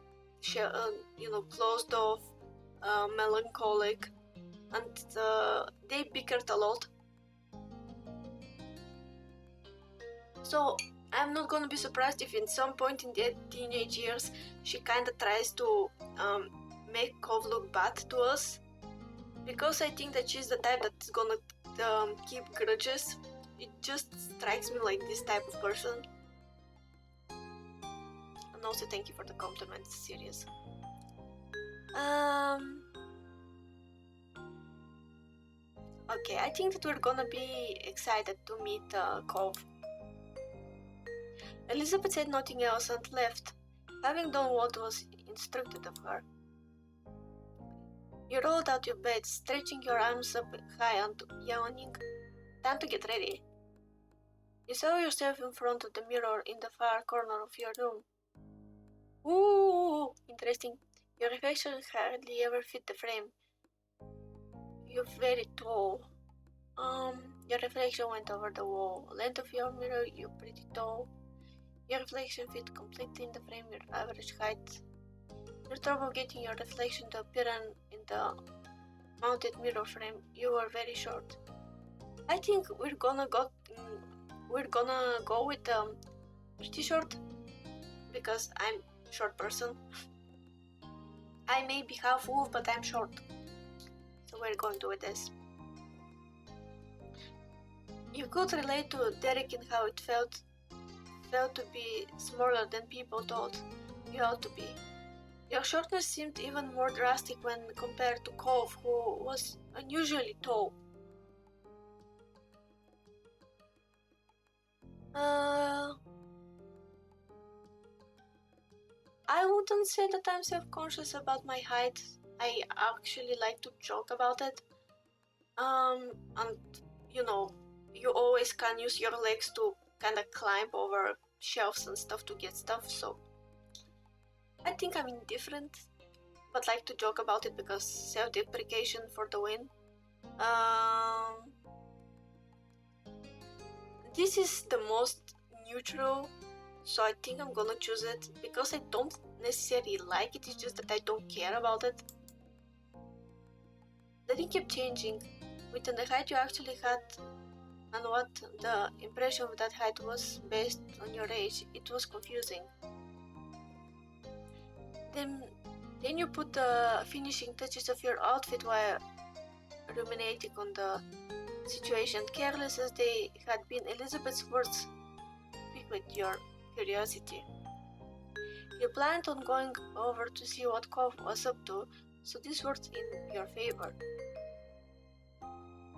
closed off, melancholic, and they bickered a lot. So I'm not gonna be surprised if in some point in their teenage years she kinda tries to make Cove look bad to us. Because I think that she's the type that's gonna keep grudges. It just strikes me like this type of person. And also thank you for the compliments, serious. Okay, I think that we're gonna be excited to meet Cove. Elizabeth said nothing else and left, having done what was instructed of her. You rolled out your bed, stretching your arms up high and yawning. Time to get ready. You saw yourself in front of the mirror in the far corner of your room. Ooh, interesting. Your reflection hardly ever fit the frame. You're very tall. Your reflection went over the wall. Length of your mirror, you're pretty tall. Your reflection fit completely in the frame, your average height. You're trouble getting your reflection to appear in the mounted mirror frame. You are very short. I think we're gonna go with pretty short because I'm a short person. I may be half wolf, but I'm short. So we're going to do this. You could relate to Derek in how it felt to be smaller than people thought you ought to be. Your shortness seemed even more drastic when compared to Cove, who was unusually tall. I wouldn't say that I'm self-conscious about my height. I actually like to joke about it. And you know, you always can use your legs to kind of climb over shelves and stuff to get stuff, so I think I'm indifferent, but like to joke about it because self-deprecation for the win. This is the most neutral, so I think I'm gonna choose it because I don't necessarily like it, it's just that I don't care about it. The thing kept changing. With the height you actually had and what the impression of that height was based on your age, it was confusing. Then you put the finishing touches of your outfit while ruminating on the situation. Careless as they had been, Elizabeth's words piqued with your curiosity. You planned on going over to see what Cove was up to, so this worked in your favor.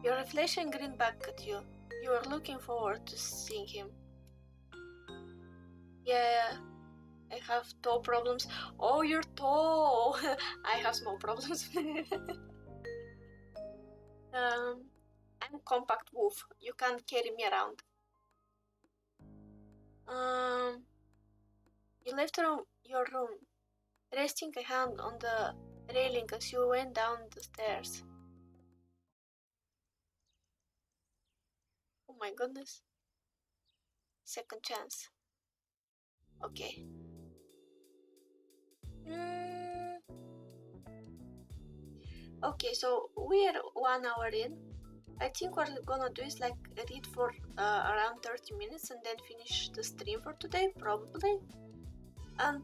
Your reflection grinned back at you. You were looking forward to seeing him. Yeah, I have toe problems. Oh, you're tall. I have small problems. I'm compact wolf. You can't carry me around. You left your room, resting a hand on the railing as you went down the stairs. Oh my goodness. Second chance. Okay. Okay, so we are 1 hour in. I think what we're gonna do is like read for around 30 minutes and then finish the stream for today, probably. And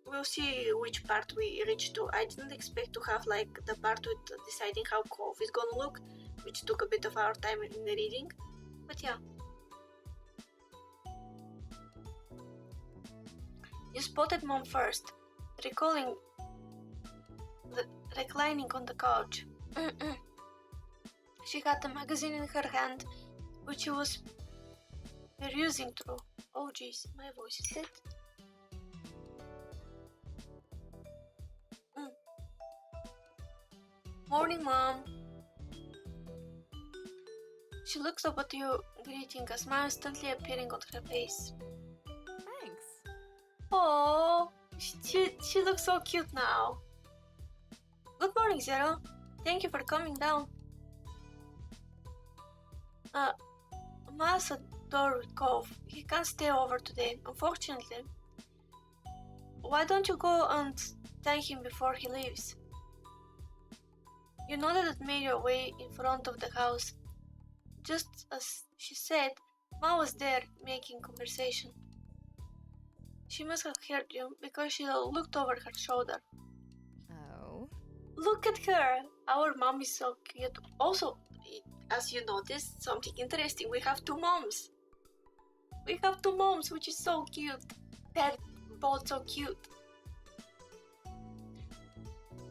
we'll see which part we reach to. I didn't expect to have like the part with deciding how Cove is gonna look, which took a bit of our time in the reading, but yeah. You spotted Mom first, reclining on the couch. She had the magazine in her hand, which she was perusing through. Oh jeez, my voice is dead. Morning, Mom. She looks up at you, greeting, a smile instantly appearing on her face. Thanks. Oh, she looks so cute now. Good morning, Zero. Thank you for coming down. Ma's adore with Cove. He can't stay over today, unfortunately. Why don't you go and thank him before he leaves? You nodded and made your way in front of the house. Just as she said, Ma was there, making conversation. She must have heard you because she looked over her shoulder. Oh? Look at her! Our mom is so cute. Also, as you noticed, something interesting, we have two moms. We have two moms, which is so cute. They're both so cute.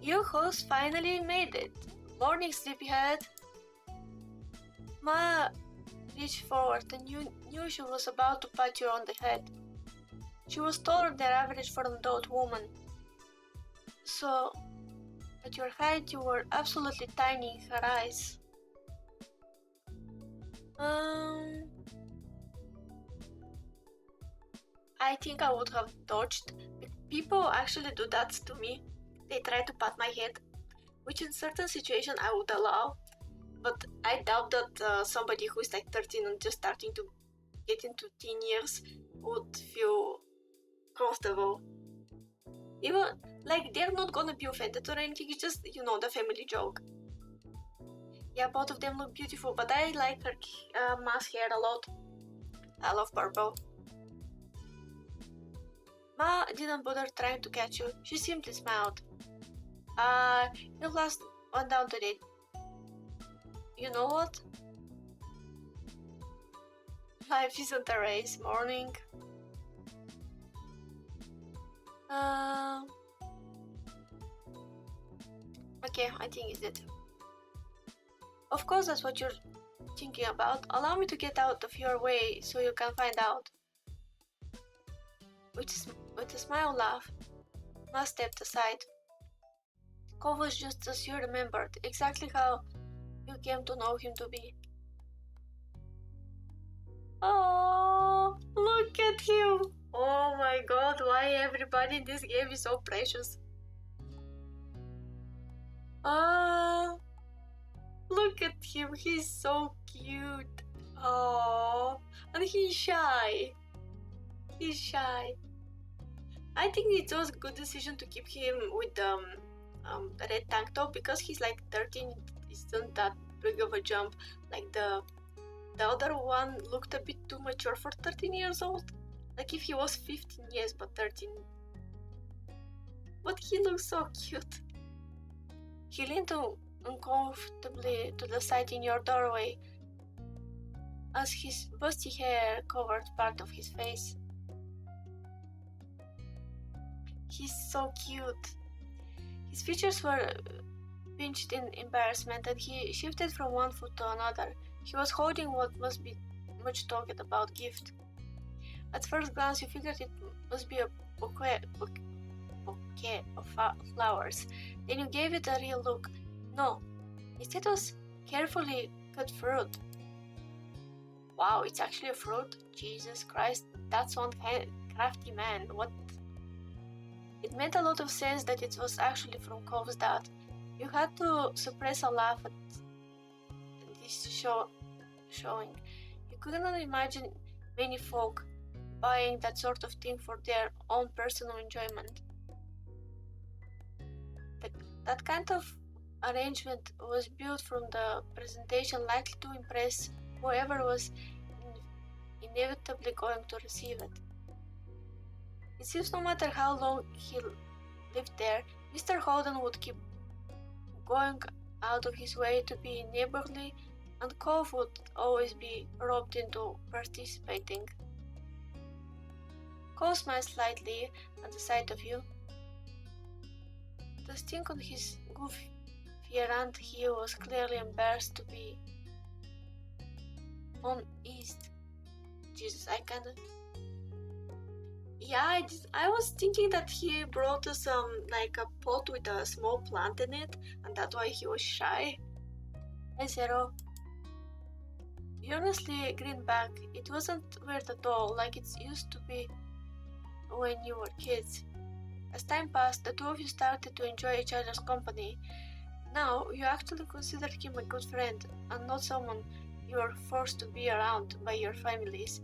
Your host finally made it. Morning, sleepyhead. Ma reached forward and knew she was about to pat you on the head. She was taller than average for an adult woman. So, at your height, you were absolutely tiny in her eyes. I think I would have dodged. People actually do that to me. They try to pat my head, which in certain situations I would allow. But I doubt that somebody who is like 13 and just starting to get into teen years would feel comfortable. Even like they're not gonna be offended or anything, it's just, the family joke. Yeah, both of them look beautiful, but I like her mask hair a lot. I love purple. Ma didn't bother trying to catch you, she simply smiled. Your last one down today. You know what? Life isn't a race, morning. Okay, I think it's it. Of course that's what you're thinking about. Allow me to get out of your way so you can find out. With a smile laugh, Ma stepped aside. Cole was just as you remembered, exactly how you came to know him to be. Oh, look at him! Oh my god, why everybody in this game is so precious. Look at him, he's so cute. Oh, and he's shy. He's shy. I think it was a good decision to keep him with the red tank top because he's like 13. Isn't that big of a jump? Like the other one looked a bit too mature for 13 years old. Like if he was 15, yes, but 13. But he looks so cute. He leaned uncomfortably to the side in your doorway as his busty hair covered part of his face. He's so cute. His features were pinched in embarrassment and he shifted from one foot to another. He was holding what must be much talked about gift. At first glance you figured it must be a bouquet of flowers. Then you gave it a real look. No, instead it was carefully cut fruit. Wow, it's actually a fruit? Jesus Christ, that's one crafty man. What? It made a lot of sense that it was actually from Cove's dad. You had to suppress a laugh at this showing. You couldn't imagine many folk buying that sort of thing for their own personal enjoyment. That kind of arrangement was built from the presentation likely to impress whoever was inevitably going to receive it. It seems no matter how long he lived there, Mr. Holden would keep going out of his way to be neighborly, and Cove would always be roped into participating. Cole smiled slightly at the sight of you. The sting on his goofy errand heel was clearly embarrassed to be on east. Jesus, Yeah, I was thinking that he brought us like a pot with a small plant in it, and that's why he was shy. Hey Zero. You honestly grinned back. It wasn't weird at all, like it used to be when you were kids. As time passed, the two of you started to enjoy each other's company. Now, you actually consider him a good friend, and not someone you are forced to be around by your families.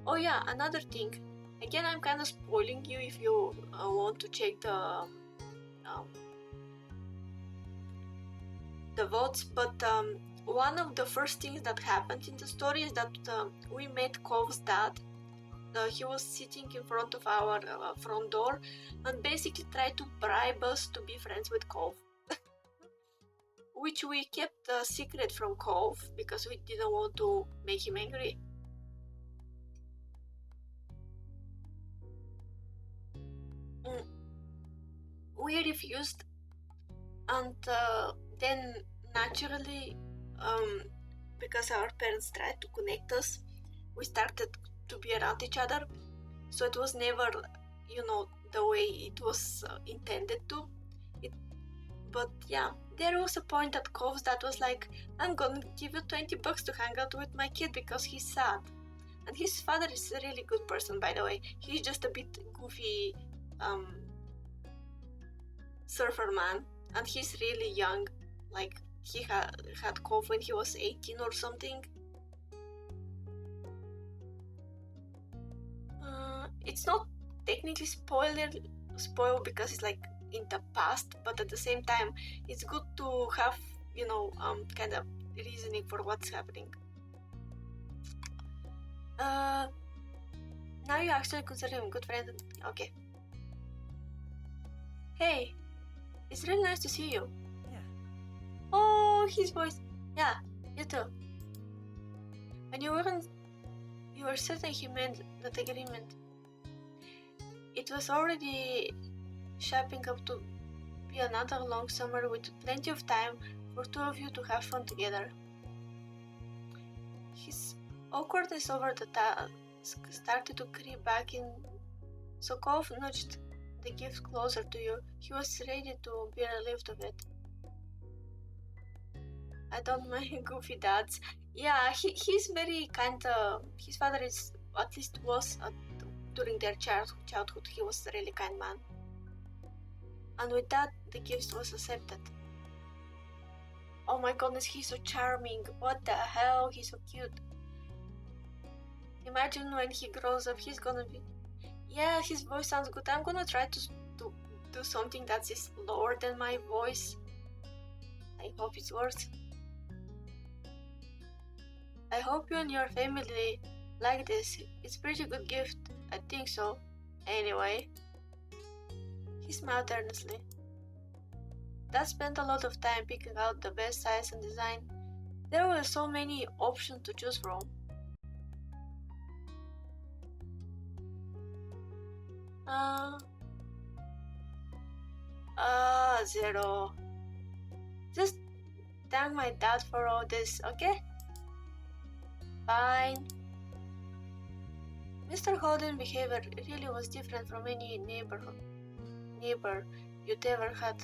Oh yeah, another thing. Again, I'm kind of spoiling you if you want to check the votes, but one of the first things that happened in the story is that we met Cove's dad. He was sitting in front of our front door and basically tried to bribe us to be friends with Cove. Which we kept a secret from Cove because we didn't want to make him angry. We refused, and then naturally, because our parents tried to connect us, we started to be around each other. So it was never, the way it was intended to. But yeah, there was a point at Cove's that was like, I'm gonna give you $20 to hang out with my kid because he's sad. And his father is a really good person, by the way. He's just a bit goofy surfer man, and he's really young. Like, he had Cove when he was 18 or something. It's not technically spoil because it's like in the past, but at the same time it's good to have kind of reasoning for what's happening. Now you actually consider him a good friend. Okay. Hey, it's really nice to see you. Yeah. Oh, his voice. Yeah, you too. And you were certain he meant that agreement. It was already shaping up to be another long summer with plenty of time for two of you to have fun together. His awkwardness over the task started to creep back in, so Cove nudged the gift closer to you. He was ready to be relieved of it. I don't mind goofy dads. Yeah, he's very his father is, at least was, during their childhood, he was a really kind man. And with that, the gift was accepted. Oh my goodness, he's so charming. What the hell, he's so cute. Imagine when he grows up, he's gonna be... Yeah, his voice sounds good. I'm gonna try to do something that is lower than my voice. I hope it works. I hope you and your family like this. It's a pretty good gift. I think so. Anyway. He smiled earnestly. Dad spent a lot of time picking out the best size and design. There were so many options to choose from. Zero. Just thank my dad for all this, okay? Fine. Mr. Holden's behavior really was different from any neighbor you'd ever had.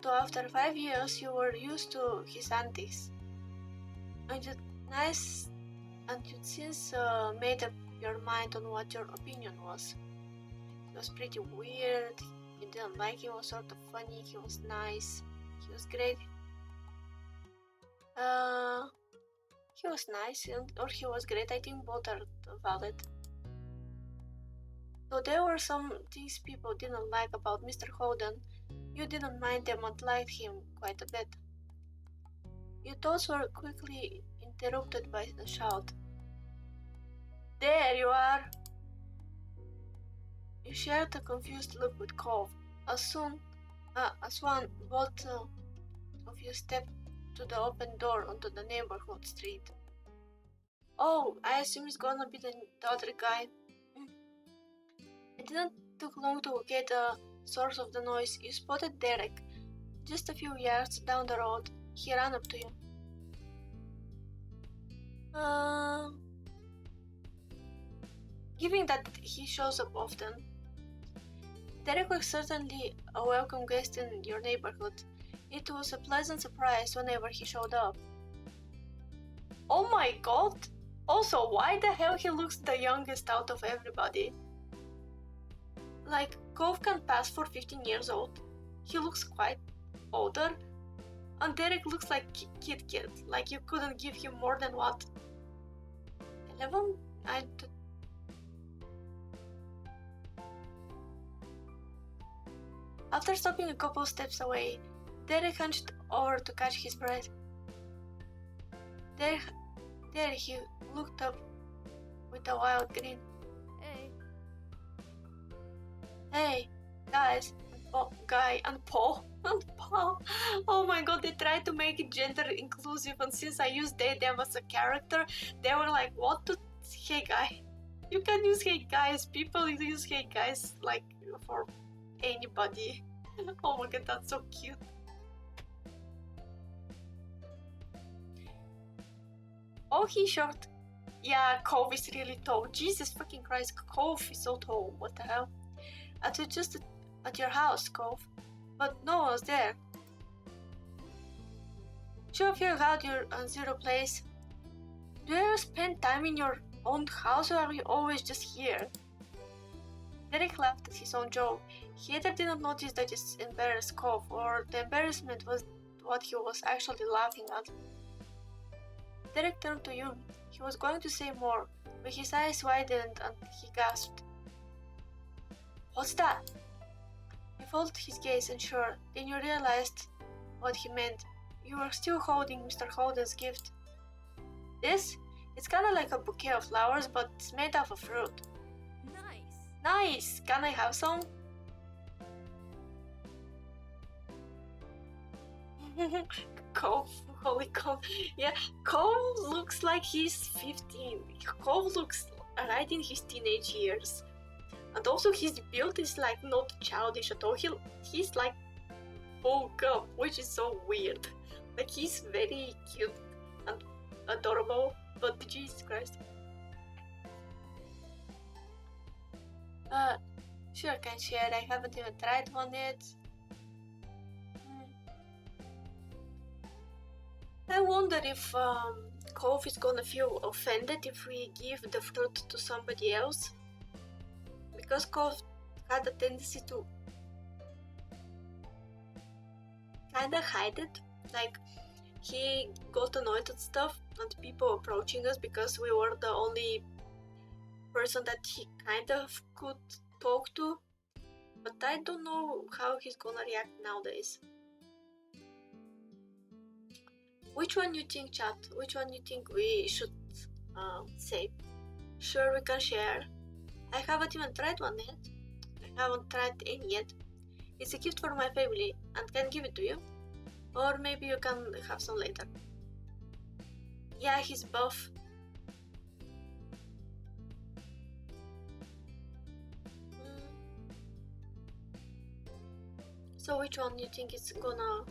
So after 5 years, you were used to his antics, and you'd since made up your mind on what your opinion was. He was pretty weird. You didn't like him. He was sort of funny. He was nice. He was great. He was nice, or he was great. I think both are valid. Though there were some things people didn't like about Mr. Holden, you didn't mind them and liked him quite a bit. Your thoughts were quickly interrupted by a shout. There you are! You shared a confused look with Cove. As both of you stepped to the open door onto the neighborhood street. Oh, I assume it's gonna be the other guy. It didn't take long to get the source of the noise. You spotted Derek. Just a few yards down the road, he ran up to you. Given that he shows up often, Derek was certainly a welcome guest in your neighborhood. It was a pleasant surprise whenever he showed up. Oh my god! Also, why the hell he looks the youngest out of everybody? Like, Cove can pass for 15 years old. He looks quite older. And Derek looks like kid. Like you couldn't give him more than what? 11? After stopping a couple steps away, Derek hunched over to catch his breath. There, he looked up with a wild grin. Hey. Hey, guys, Guy and Paul. And Paul. Oh my god, they tried to make it gender inclusive, and since I used they, them as a character, they were like, what to... Hey, guy. You can use hey, guys. People use hey, guys, like, for anybody. Oh my god, that's so cute. Oh, he's short. Yeah, Cove is really tall. Jesus fucking Christ, Cove is so tall. What the hell? I was just at your house, Cove, but no one was there. Should I figure out your Zero place? Do you ever spend time in your own house, or are you always just here? Derek laughed at his own joke. He either did not notice that it embarrassed Cove, or the embarrassment was what he was actually laughing at. Derek turned to you. He was going to say more, but his eyes widened and he gasped. What's that? You followed his gaze and sure, then you realized what he meant. You were still holding Mr. Holden's gift. This? It's kinda like a bouquet of flowers, but it's made out of fruit. Nice. Nice! Can I have some? Cole, holy Cole. Yeah, Cole looks like he's 15. Cole looks right in his teenage years. And also his build is like not childish at all. He's like bulk up, which is so weird. Like he's very cute and adorable, but Jesus Christ. Sure, I can share. I haven't even tried one yet. I wonder if Cove is gonna feel offended if we give the fruit to somebody else. Because Cove had a tendency to kinda hide it. Like, he got annoyed at stuff and people approaching us because we were the only person that he kind of could talk to. But I don't know how he's gonna react nowadays. Which one you think, chat? Which one you think we should say? Sure, we can share. I haven't even tried one yet. I haven't tried any yet. It's a gift for my family and can give it to you. Or maybe you can have some later. Yeah, he's buff. So which one you think is gonna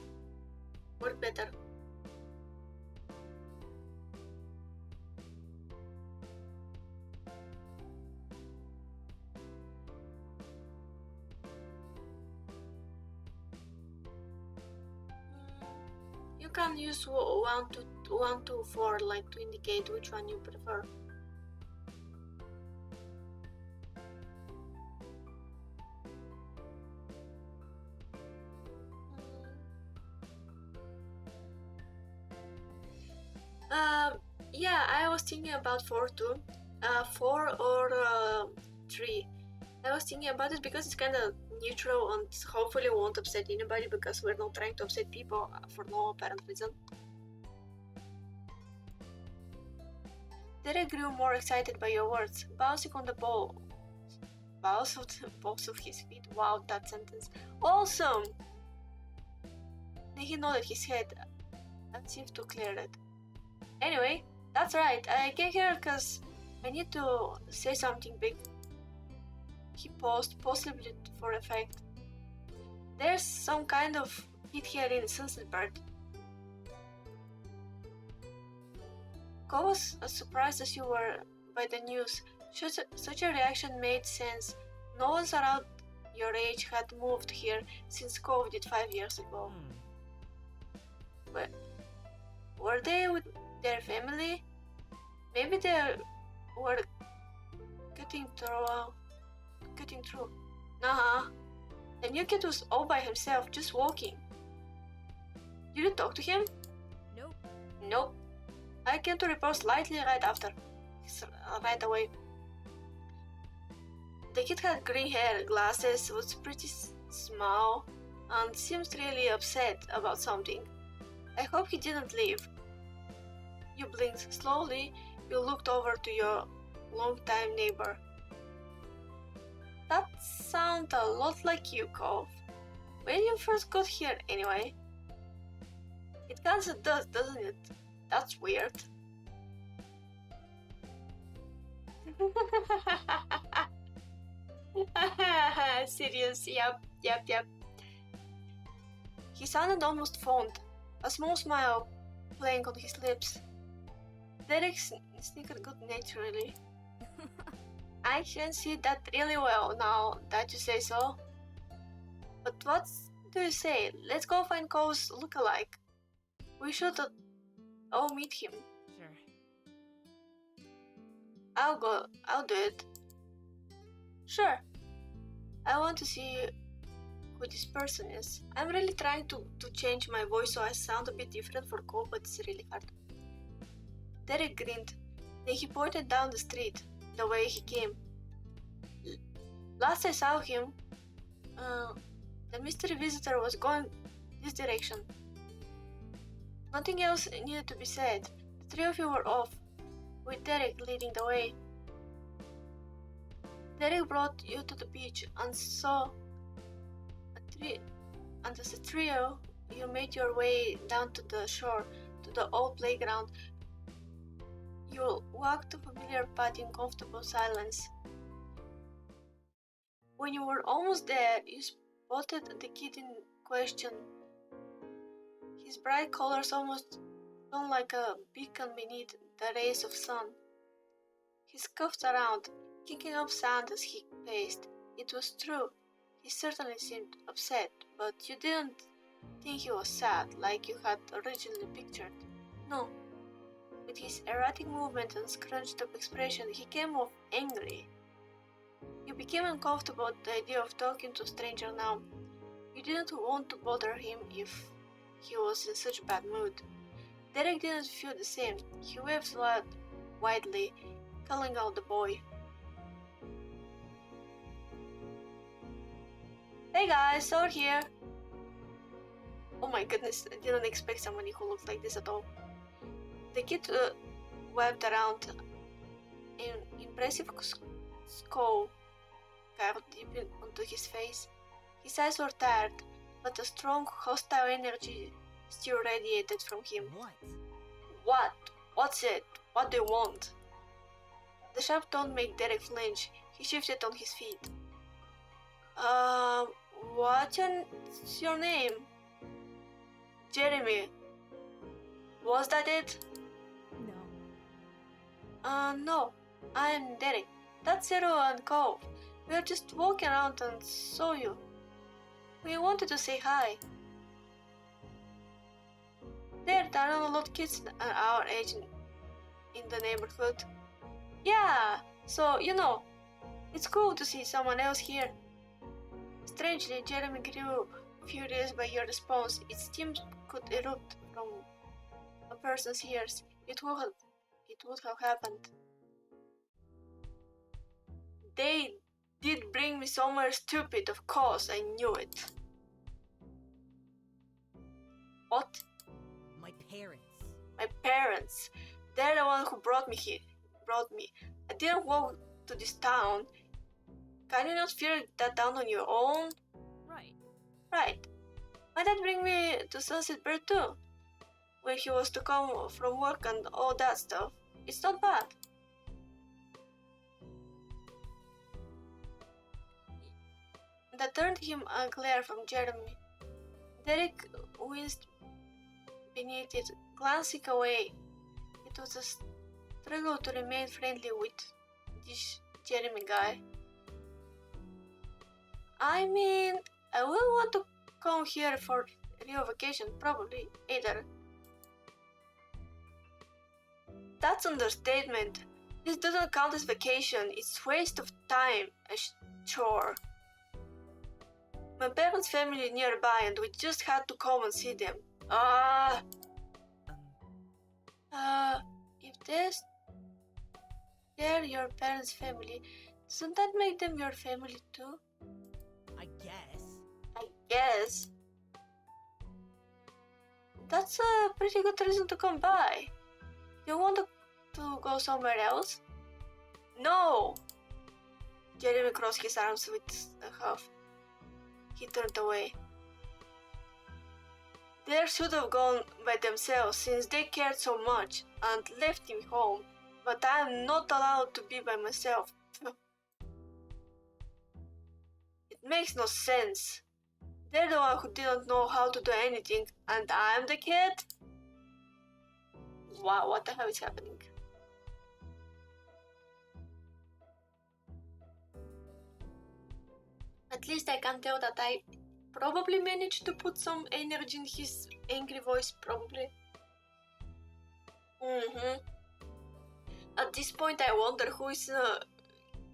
work better? You can use 1 to 4 like to indicate which one you prefer. Yeah, I was thinking about 4 too. 4 or 3. I was thinking about it because it's kind of neutral and hopefully won't upset anybody because we're not trying to upset people for no apparent reason. Derek grew more excited by your words, bouncing on the balls of his feet. Wow, that sentence. Awesome! Then he nodded his head and seemed to clear it. Anyway, that's right, I came here because I need to say something big. He paused, possibly for effect. There's some kind of hit here in Sunset Bird. Cole was as surprised as you were by the news. Such a reaction made sense. No one around your age had moved here since Cove did 5 years ago. But were they with their family? Maybe they were cutting through. Nah, the new kid was all by himself, just walking. Did you talk to him? Nope. I came to report slightly right away. The kid had green hair, glasses, was pretty small, and seems really upset about something. I hope he didn't leave. You blinked slowly. You looked over to your longtime neighbor. That sounds a lot like you, Cove. When you first got here, anyway. It kinda does, doesn't it? That's weird. Serious, yep. He sounded almost fond, a small smile playing on his lips. Derek snickered good-naturedly. I can see that really well now that you say so. But what do you say? Let's go find Cole's lookalike. We should all meet him. Sure. I'll do it. Sure. I want to see who this person is. I'm really trying to change my voice so I sound a bit different for Cole, but it's really hard. Derek grinned. Then he pointed down the street, the way he came. Last I saw him, the mystery visitor was going this direction. Nothing else needed to be said. The three of you were off, with Derek leading the way. Derek brought you to the beach and as a trio, you made your way down to the shore, to the old playground. You walked the familiar path in comfortable silence. When you were almost there, you spotted the kid in question. His bright colors almost shone like a beacon beneath the rays of sun. He scuffed around, kicking up sand as he paced. It was true. He certainly seemed upset, but you didn't think he was sad like you had originally pictured. No. With his erratic movement and scrunched up expression, he came off angry. You became uncomfortable at the idea of talking to a stranger now. You didn't want to bother him if he was in such a bad mood. Derek didn't feel the same. He waved widely, calling out the boy. Hey guys, over here! Oh my goodness, I didn't expect somebody who looked like this at all. The kid waved around. An impressive scowl carved deep onto his face. His eyes were tired, but a strong, hostile energy still radiated from him. What? What's it? What do you want? The sharp tone made Derek flinch. He shifted on his feet. What's your name? Jeremy. Was that it? No. No. I'm Derek. That's Zero and Cove. We were just walking around and saw you. We wanted to say hi. There are not a lot of kids our age in the neighborhood. Yeah, so it's cool to see someone else here. Strangely, Jeremy grew furious by your response. It seemed could erupt from a person's ears. It would have happened. They did bring me somewhere stupid, of course, I knew it. What? My parents. My parents. They're the one who brought me here. I didn't walk to this town. Can you not figure that out on your own? Right. My dad bring me to Sunset Bear too, when he was to come from work and all that stuff. It's not bad. That turned him a glare from Jeremy. Derek winced beneath it, glancing away. It was a struggle to remain friendly with this Jeremy guy. I mean, I will want to come here for real vacation, probably, either. That's understatement. This doesn't count as vacation, it's waste of time, a chore. My parents' family nearby and we just had to come and see them. If they're your parents' family, doesn't that make them your family too? I guess. That's a pretty good reason to come by. Do you to go somewhere else? No! Jeremy crossed his arms with a huff. He turned away. They should have gone by themselves since they cared so much and left him home, but I am not allowed to be by myself. It makes no sense. They're the one who didn't know how to do anything, and I'm the kid? Wow, what the hell is happening? At least I can tell that I probably managed to put some energy in his angry voice, probably. At this point I wonder who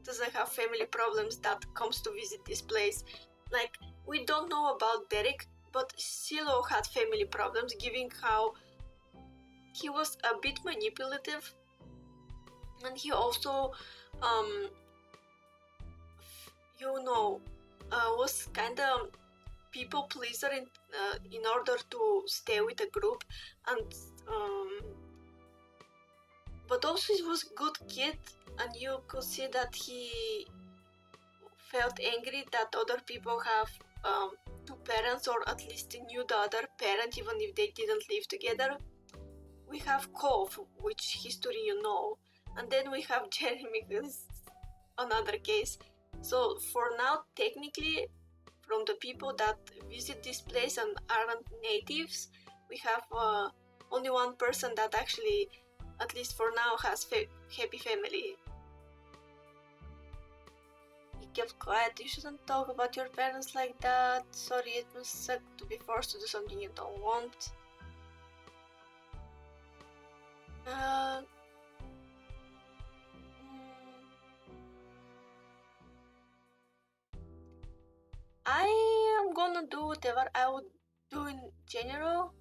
doesn't have family problems that comes to visit this place. Like, we don't know about Derek, but Silo had family problems, given how he was a bit manipulative, and he also, was kind of people pleaser in order to stay with a group, and but also he was a good kid, and you could see that he felt angry that other people have two parents, or at least knew the other parent even if they didn't live together. We have Cove, which history you know, and then we have Jeremy, who's another case. So for now, technically, from the people that visit this place and aren't natives, we have only one person that actually, at least for now, has happy family. He kept quiet. You shouldn't talk about your parents like that. Sorry, it must suck to be forced to do something you don't want. I am gonna do whatever I would do in general.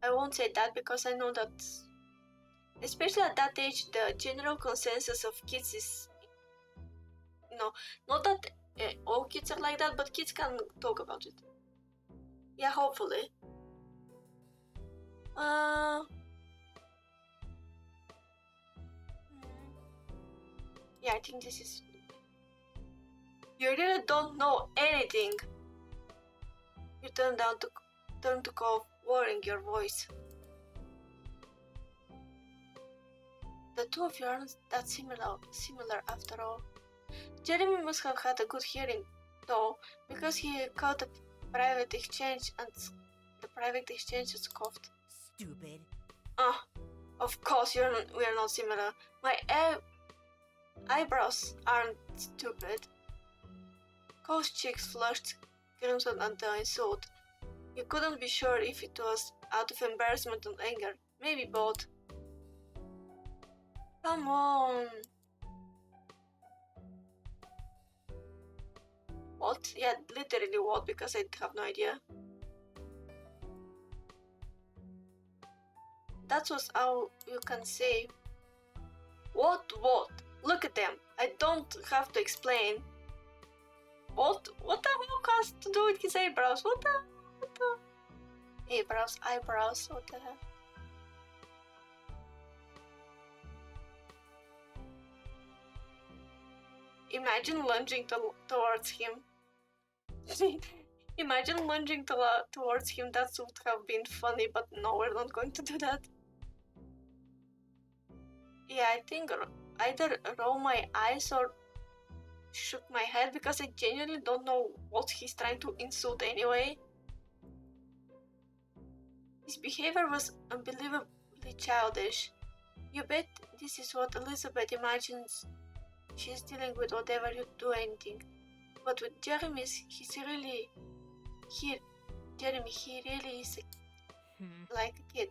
I won't say that because I know that, especially at that age, the general consensus of kids is, not that all kids are like that, but kids can talk about it. Yeah, hopefully. Yeah, I think this is... You really don't know anything. You turn to Cove, lowering your voice. The two of you aren't that similar after all. Jeremy must have had a good hearing, though, because he caught the private exchange, and the private exchange is coughed. Stupid. Of course we are not similar. My eyebrows aren't stupid. Cole's cheeks flushed crimson at the insult. You couldn't be sure if it was out of embarrassment and anger. Maybe both. Come on. What? Yeah, literally what, because I have no idea. That's what all you can say. What? Look at them. I don't have to explain. What the hell has to do with his eyebrows? What the? Eyebrows, what the hell? Imagine lunging towards him. Imagine lunging towards him. That would have been funny, but no, we're not going to do that. Yeah, I think either roll my eyes or shook my head, because I genuinely don't know what he's trying to insult anyway. His behavior was unbelievably childish. You bet this is what Elizabeth imagines she's dealing with whatever you do anything. But with Jeremy, he really is like a kid.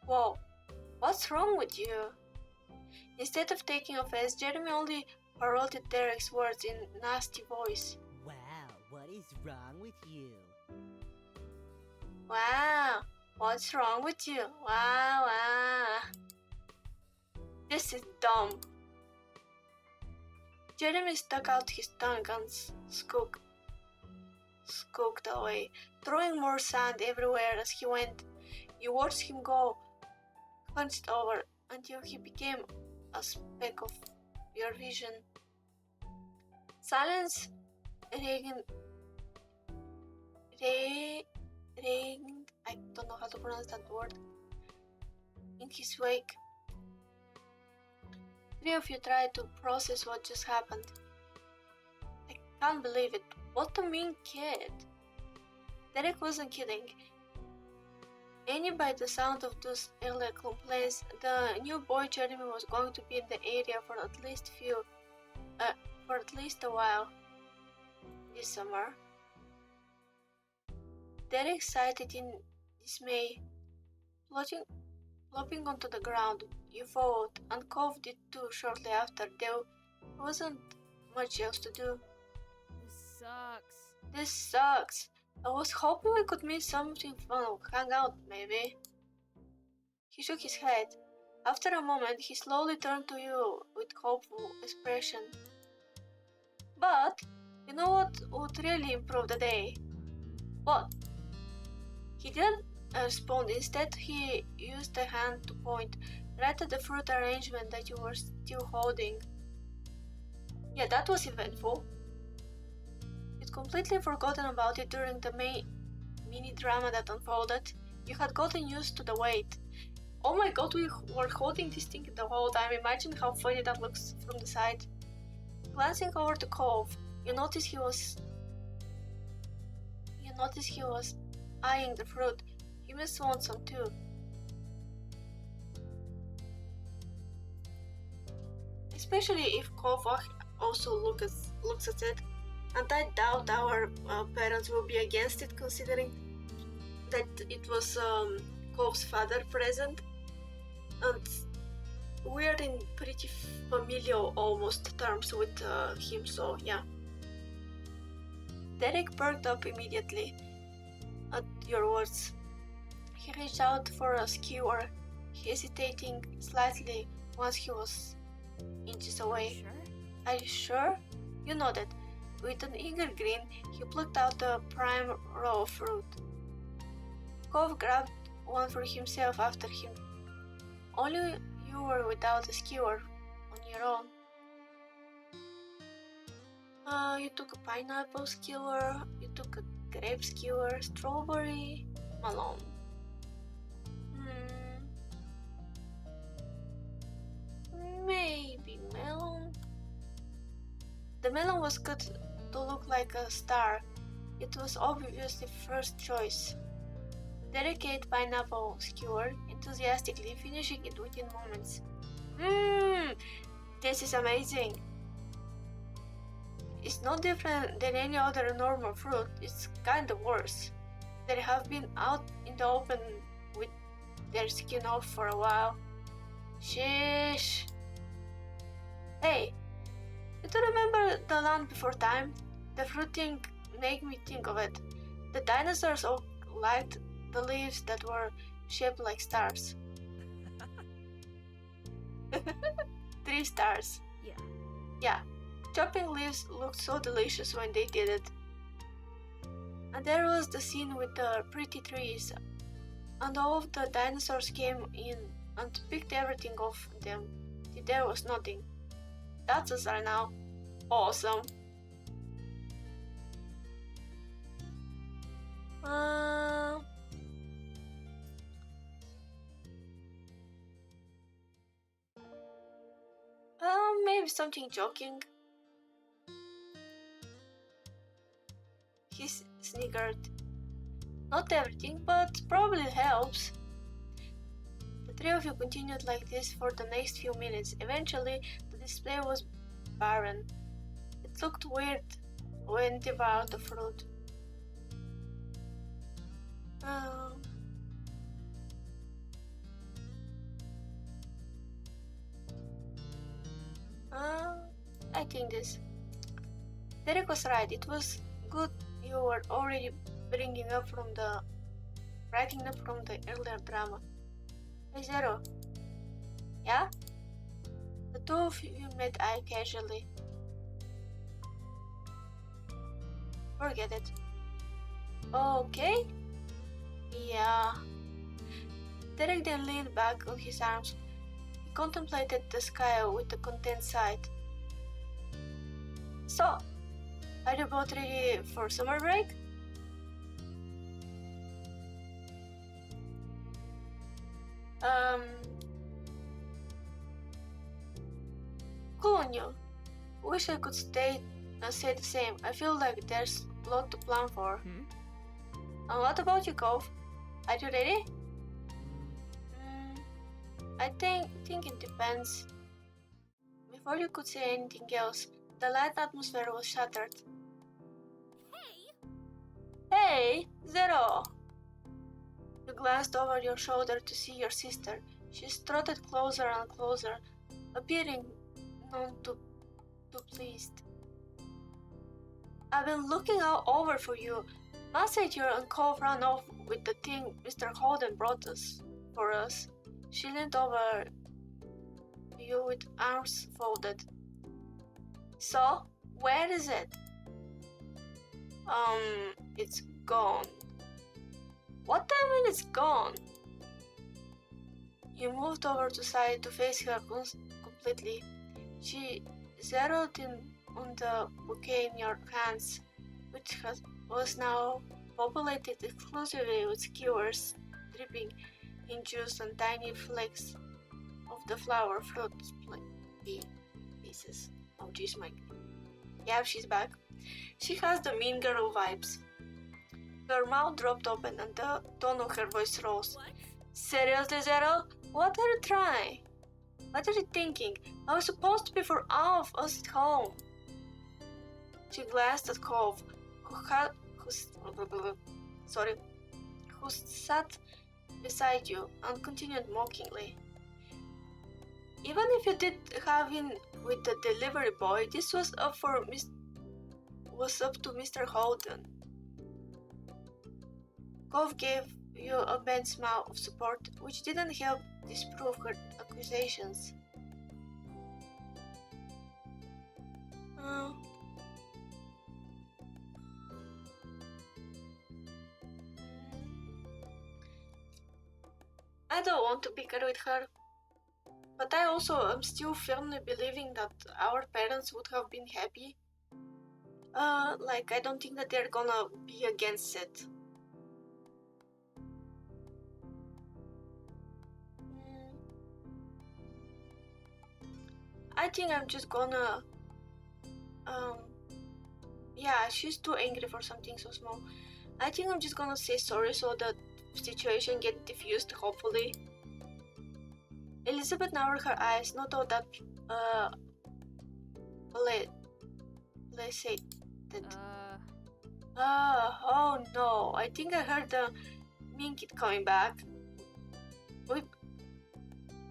Whoa, what's wrong with you? Instead of taking offense, Jeremy only parroted Derek's words in a nasty voice. Wow, what is wrong with you? Wow, what's wrong with you? Wow. This is dumb. Jeremy stuck out his tongue and squawked away, throwing more sand everywhere as he went. You watched him go, hunched over, until he became a speck of your vision. Silence reigned, I don't know how to pronounce that word, in his wake. Three of you tried to process what just happened. I can't believe it. What a mean kid. Derek wasn't kidding. Any by the sound of those earlier complaints, the new boy Jeremy was going to be in the area for at least a while this summer. Derek sighed in dismay, flopping onto the ground. You followed, and Cove did too shortly after. There wasn't much else to do. This sucks. I was hoping we could meet something fun or hang out, maybe. He shook his head. After a moment, he slowly turned to you with hopeful expression. But, you know what would really improve the day? What? He didn't respond. Instead, he used a hand to point right at the fruit arrangement that you were still holding. Yeah, that was eventful. You'd completely forgotten about it during the mini drama that unfolded. You had gotten used to the weight. Oh my god, we were holding this thing the whole time. Imagine how funny that looks from the side. Glancing over the Cove, you noticed he was eyeing the fruit. He must want some too. Especially if Cove also looks at it. And I doubt our parents will be against it, considering that it was Cove's father present. And we're in pretty familial almost terms with him, so yeah. Derek perked up immediately at your words. He reached out for a skewer, hesitating slightly once he was inches away. Are you sure? You nodded. With an eager grin, he plucked out the prime raw fruit. Cove grabbed one for himself after him. Only you were without a skewer on your own. You took a pineapple skewer, you took a grape skewer, strawberry, melon. Maybe melon. The melon was cut to look like a star. It was obviously first choice. Derek ate pineapple skewer enthusiastically, finishing it within moments. This is amazing. It's no different than any other normal fruit. It's kinda worse. They have been out in the open with their skin off for a while. Sheesh. Hey, do you remember the Land Before Time? The fruit thing made me think of it. The dinosaurs all liked the leaves that were shaped like stars. 3 stars. Yeah. Chopping leaves looked so delicious when they did it. And there was the scene with the pretty trees, and all of the dinosaurs came in and picked everything off them. There was nothing. That's us are now. Awesome. Maybe something joking. He sniggered. Not everything, but probably helps. The 3 of you continued like this for the next few minutes. Eventually, the display was barren. It looked weird when devoured the fruit. I think this. Derek was right. It was good you were already writing up from the earlier drama. Hey Zero. Yeah? The 2 of you met eye casually. Forget it. Okay? Yeah. Derek then leaned back on his arms. He contemplated the sky with a content sight. So, are you both ready for summer break? Cool on you. Wish I could say the same. I feel like there's a lot to plan for. And what about you, Cove? Are you ready? I think it depends. Before you could say anything else, the light atmosphere was shattered. Hey, Zero! You glanced over your shoulder to see your sister. She strutted closer and closer, appearing none too pleased. I've been looking out over for you. Messenger and Cove ran off with the thing Mr. Holden brought for us. She leaned over you with arms folded. So, where is it? It's gone. What do you mean it's gone? You moved over to side to face her completely. She zeroed in on the bouquet in your hands, which was now populated exclusively with skewers dripping in juice and tiny flakes of the flower fruit pieces. Oh jeez, Mike. Yeah, she's back. She has the mean girl vibes. Her mouth dropped open and the tone of her voice rose. What? Seriously, Zero? What are you trying? What are you thinking? I was supposed to be for all of us at home. She glanced at Cove, who sat beside you, and continued mockingly. Even if you did have in with the delivery boy, this was up to Mr. Holden. Cove gave you a bent smile of support, which didn't help disprove her accusations. I don't want to bicker with her, but I also am still firmly believing that our parents would have been happy. I don't think that they're gonna be against it. I think I'm just gonna yeah, she's too angry for something so small. I think I'm just gonna say sorry so the situation gets diffused, hopefully. Elizabeth narrowed her eyes, not all that let's say that. Oh no, I think I heard the mean kid coming back.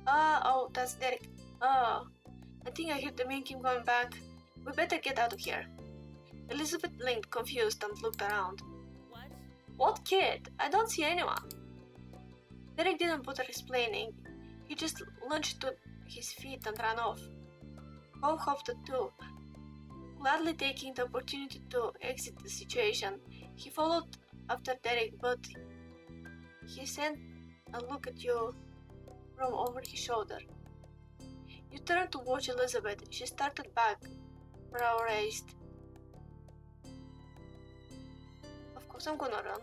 Oh, that's Derek. I think I heard the mean kid coming back. We better get out of here. Elizabeth blinked, confused, and looked around. What kid? I don't see anyone. Derek didn't bother explaining. He just lunged to his feet and ran off. Cove hopped too, gladly taking the opportunity to exit the situation. He followed after Derek, but he sent a look at you from over his shoulder. You turned to watch Elizabeth. She started back, brow raised. Of course I'm gonna run.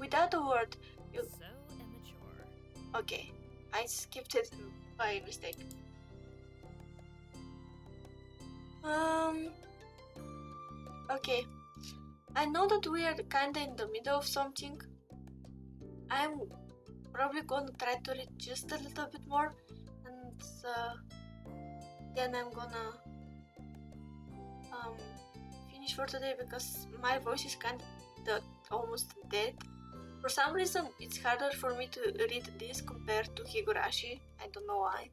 Without a word, you... So immature. Okay, I skipped it by mistake. Okay. I know that we are kinda in the middle of something. I'm probably gonna try to read just a little bit more, and then I'm gonna finish for today because my voice is kinda almost dead. For some reason, it's harder for me to read this compared to Higurashi. I don't know why.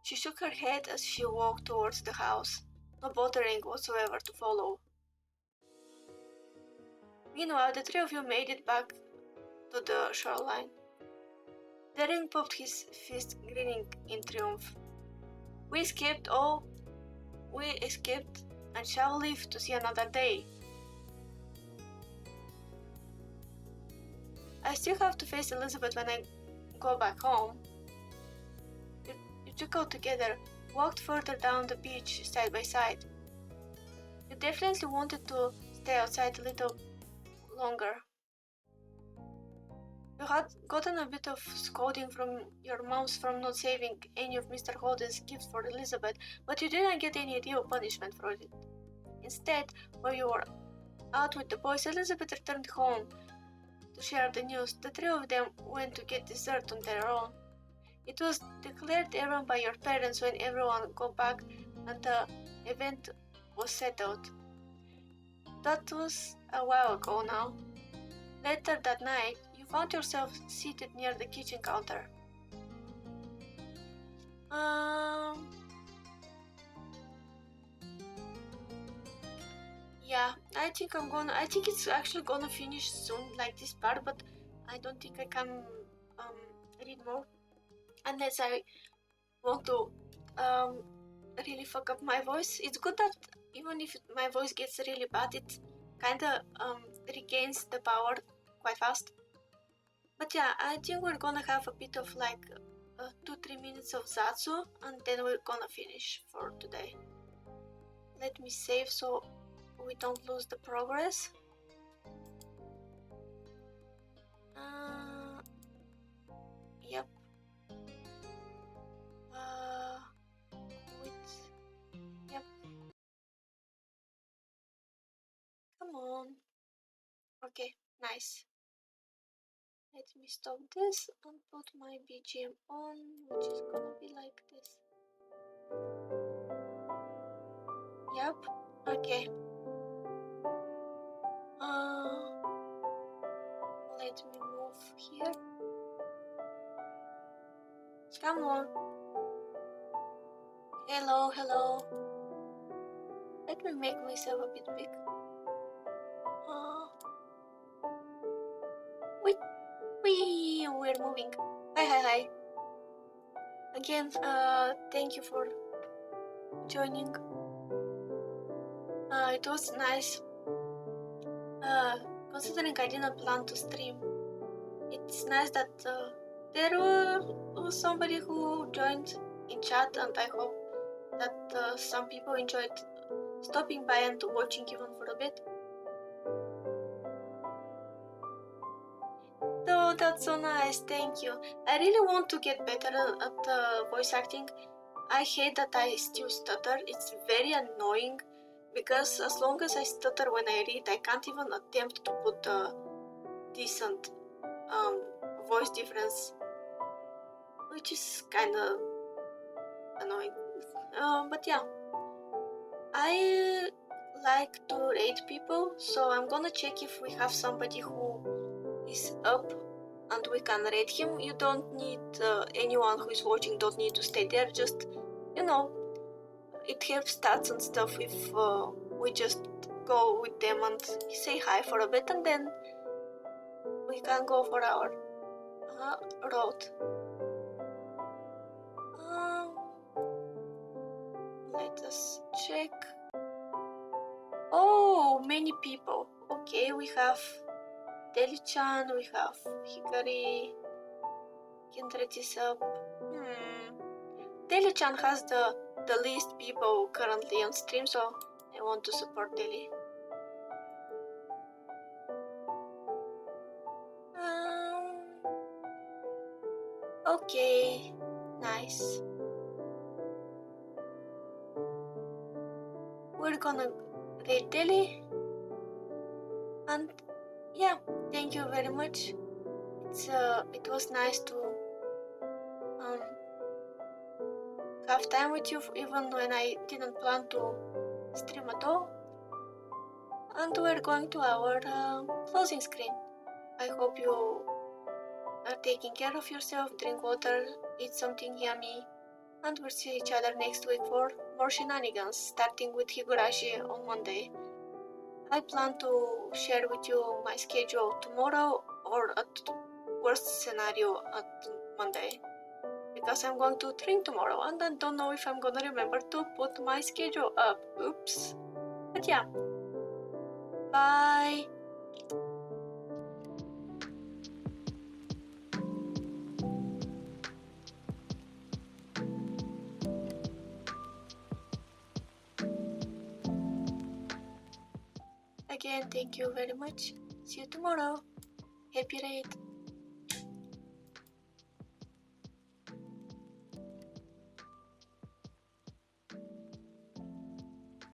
She shook her head as she walked towards the house, no bothering whatsoever to follow. Meanwhile, the three of you made it back to the shoreline. Derek popped his fist, grinning in triumph. We escaped and shall live to see another day. I still have to face Elizabeth when I go back home. took out together, walked further down the beach side by side. You definitely wanted to stay outside a little longer. You had gotten a bit of scolding from your moms from not saving any of Mr. Holden's gifts for Elizabeth, but you didn't get any real punishment for it. Instead, while you were out with the boys, Elizabeth returned home to share the news. The three of them went to get dessert on their own. It was declared errand by your parents when everyone got back and the event was settled. That was a while ago now. Later that night, you found yourself seated near the kitchen counter. Yeah, I think it's actually gonna finish soon, like this part, but I don't think I can read more unless I want to really fuck up my voice. It's good that even if my voice gets really bad, it kinda regains the power quite fast. But yeah, I think we're gonna have a bit of like 2-3 minutes of Zatsu and then we're gonna finish for today. Let me save so we don't lose the progress. Yep. Yep. Come on. Okay, nice. Let me stop this and put my BGM on, which is gonna be like this. Yep. Okay. Let me move here. Come on. Hello, hello. Let me make myself a bit big. We're moving. Hi. Again, thank you for joining. It was nice. Considering I didn't plan to stream, it's nice that there was somebody who joined in chat, and I hope that some people enjoyed stopping by and watching even for a bit. Oh, that's so nice, thank you. I really want to get better at voice acting. I hate that I still stutter. It's very annoying because as long as I stutter when I read, I can't even attempt to put a decent voice difference, which is kind of annoying. But yeah, I like to rate people, so I'm gonna check if we have somebody who is up and we can rate him. You don't need anyone who is watching don't need to stay there, just it helps stats and stuff if we just go with them and say hi for a bit, and then we can go for our road. Let us check. Oh, many people. Okay, we have Deli-chan, we have Hikari. Kindred is up. Deli-chan has the least people currently on stream, so I want to support Deli. Okay, nice. We're gonna rate Deli, and yeah, thank you very much. It was nice to have time with you even when I didn't plan to stream at all. And we're going to our closing screen. I hope you are taking care of yourself, drink water, eat something yummy, and we'll see each other next week for more shenanigans, starting with Higurashi on Monday. I plan to share with you my schedule tomorrow, or at worst scenario at Monday, because I'm going to drink tomorrow and I don't know if I'm gonna remember to put my schedule up. Oops. But yeah. Bye. Again, thank you very much. See you tomorrow. Happy raid.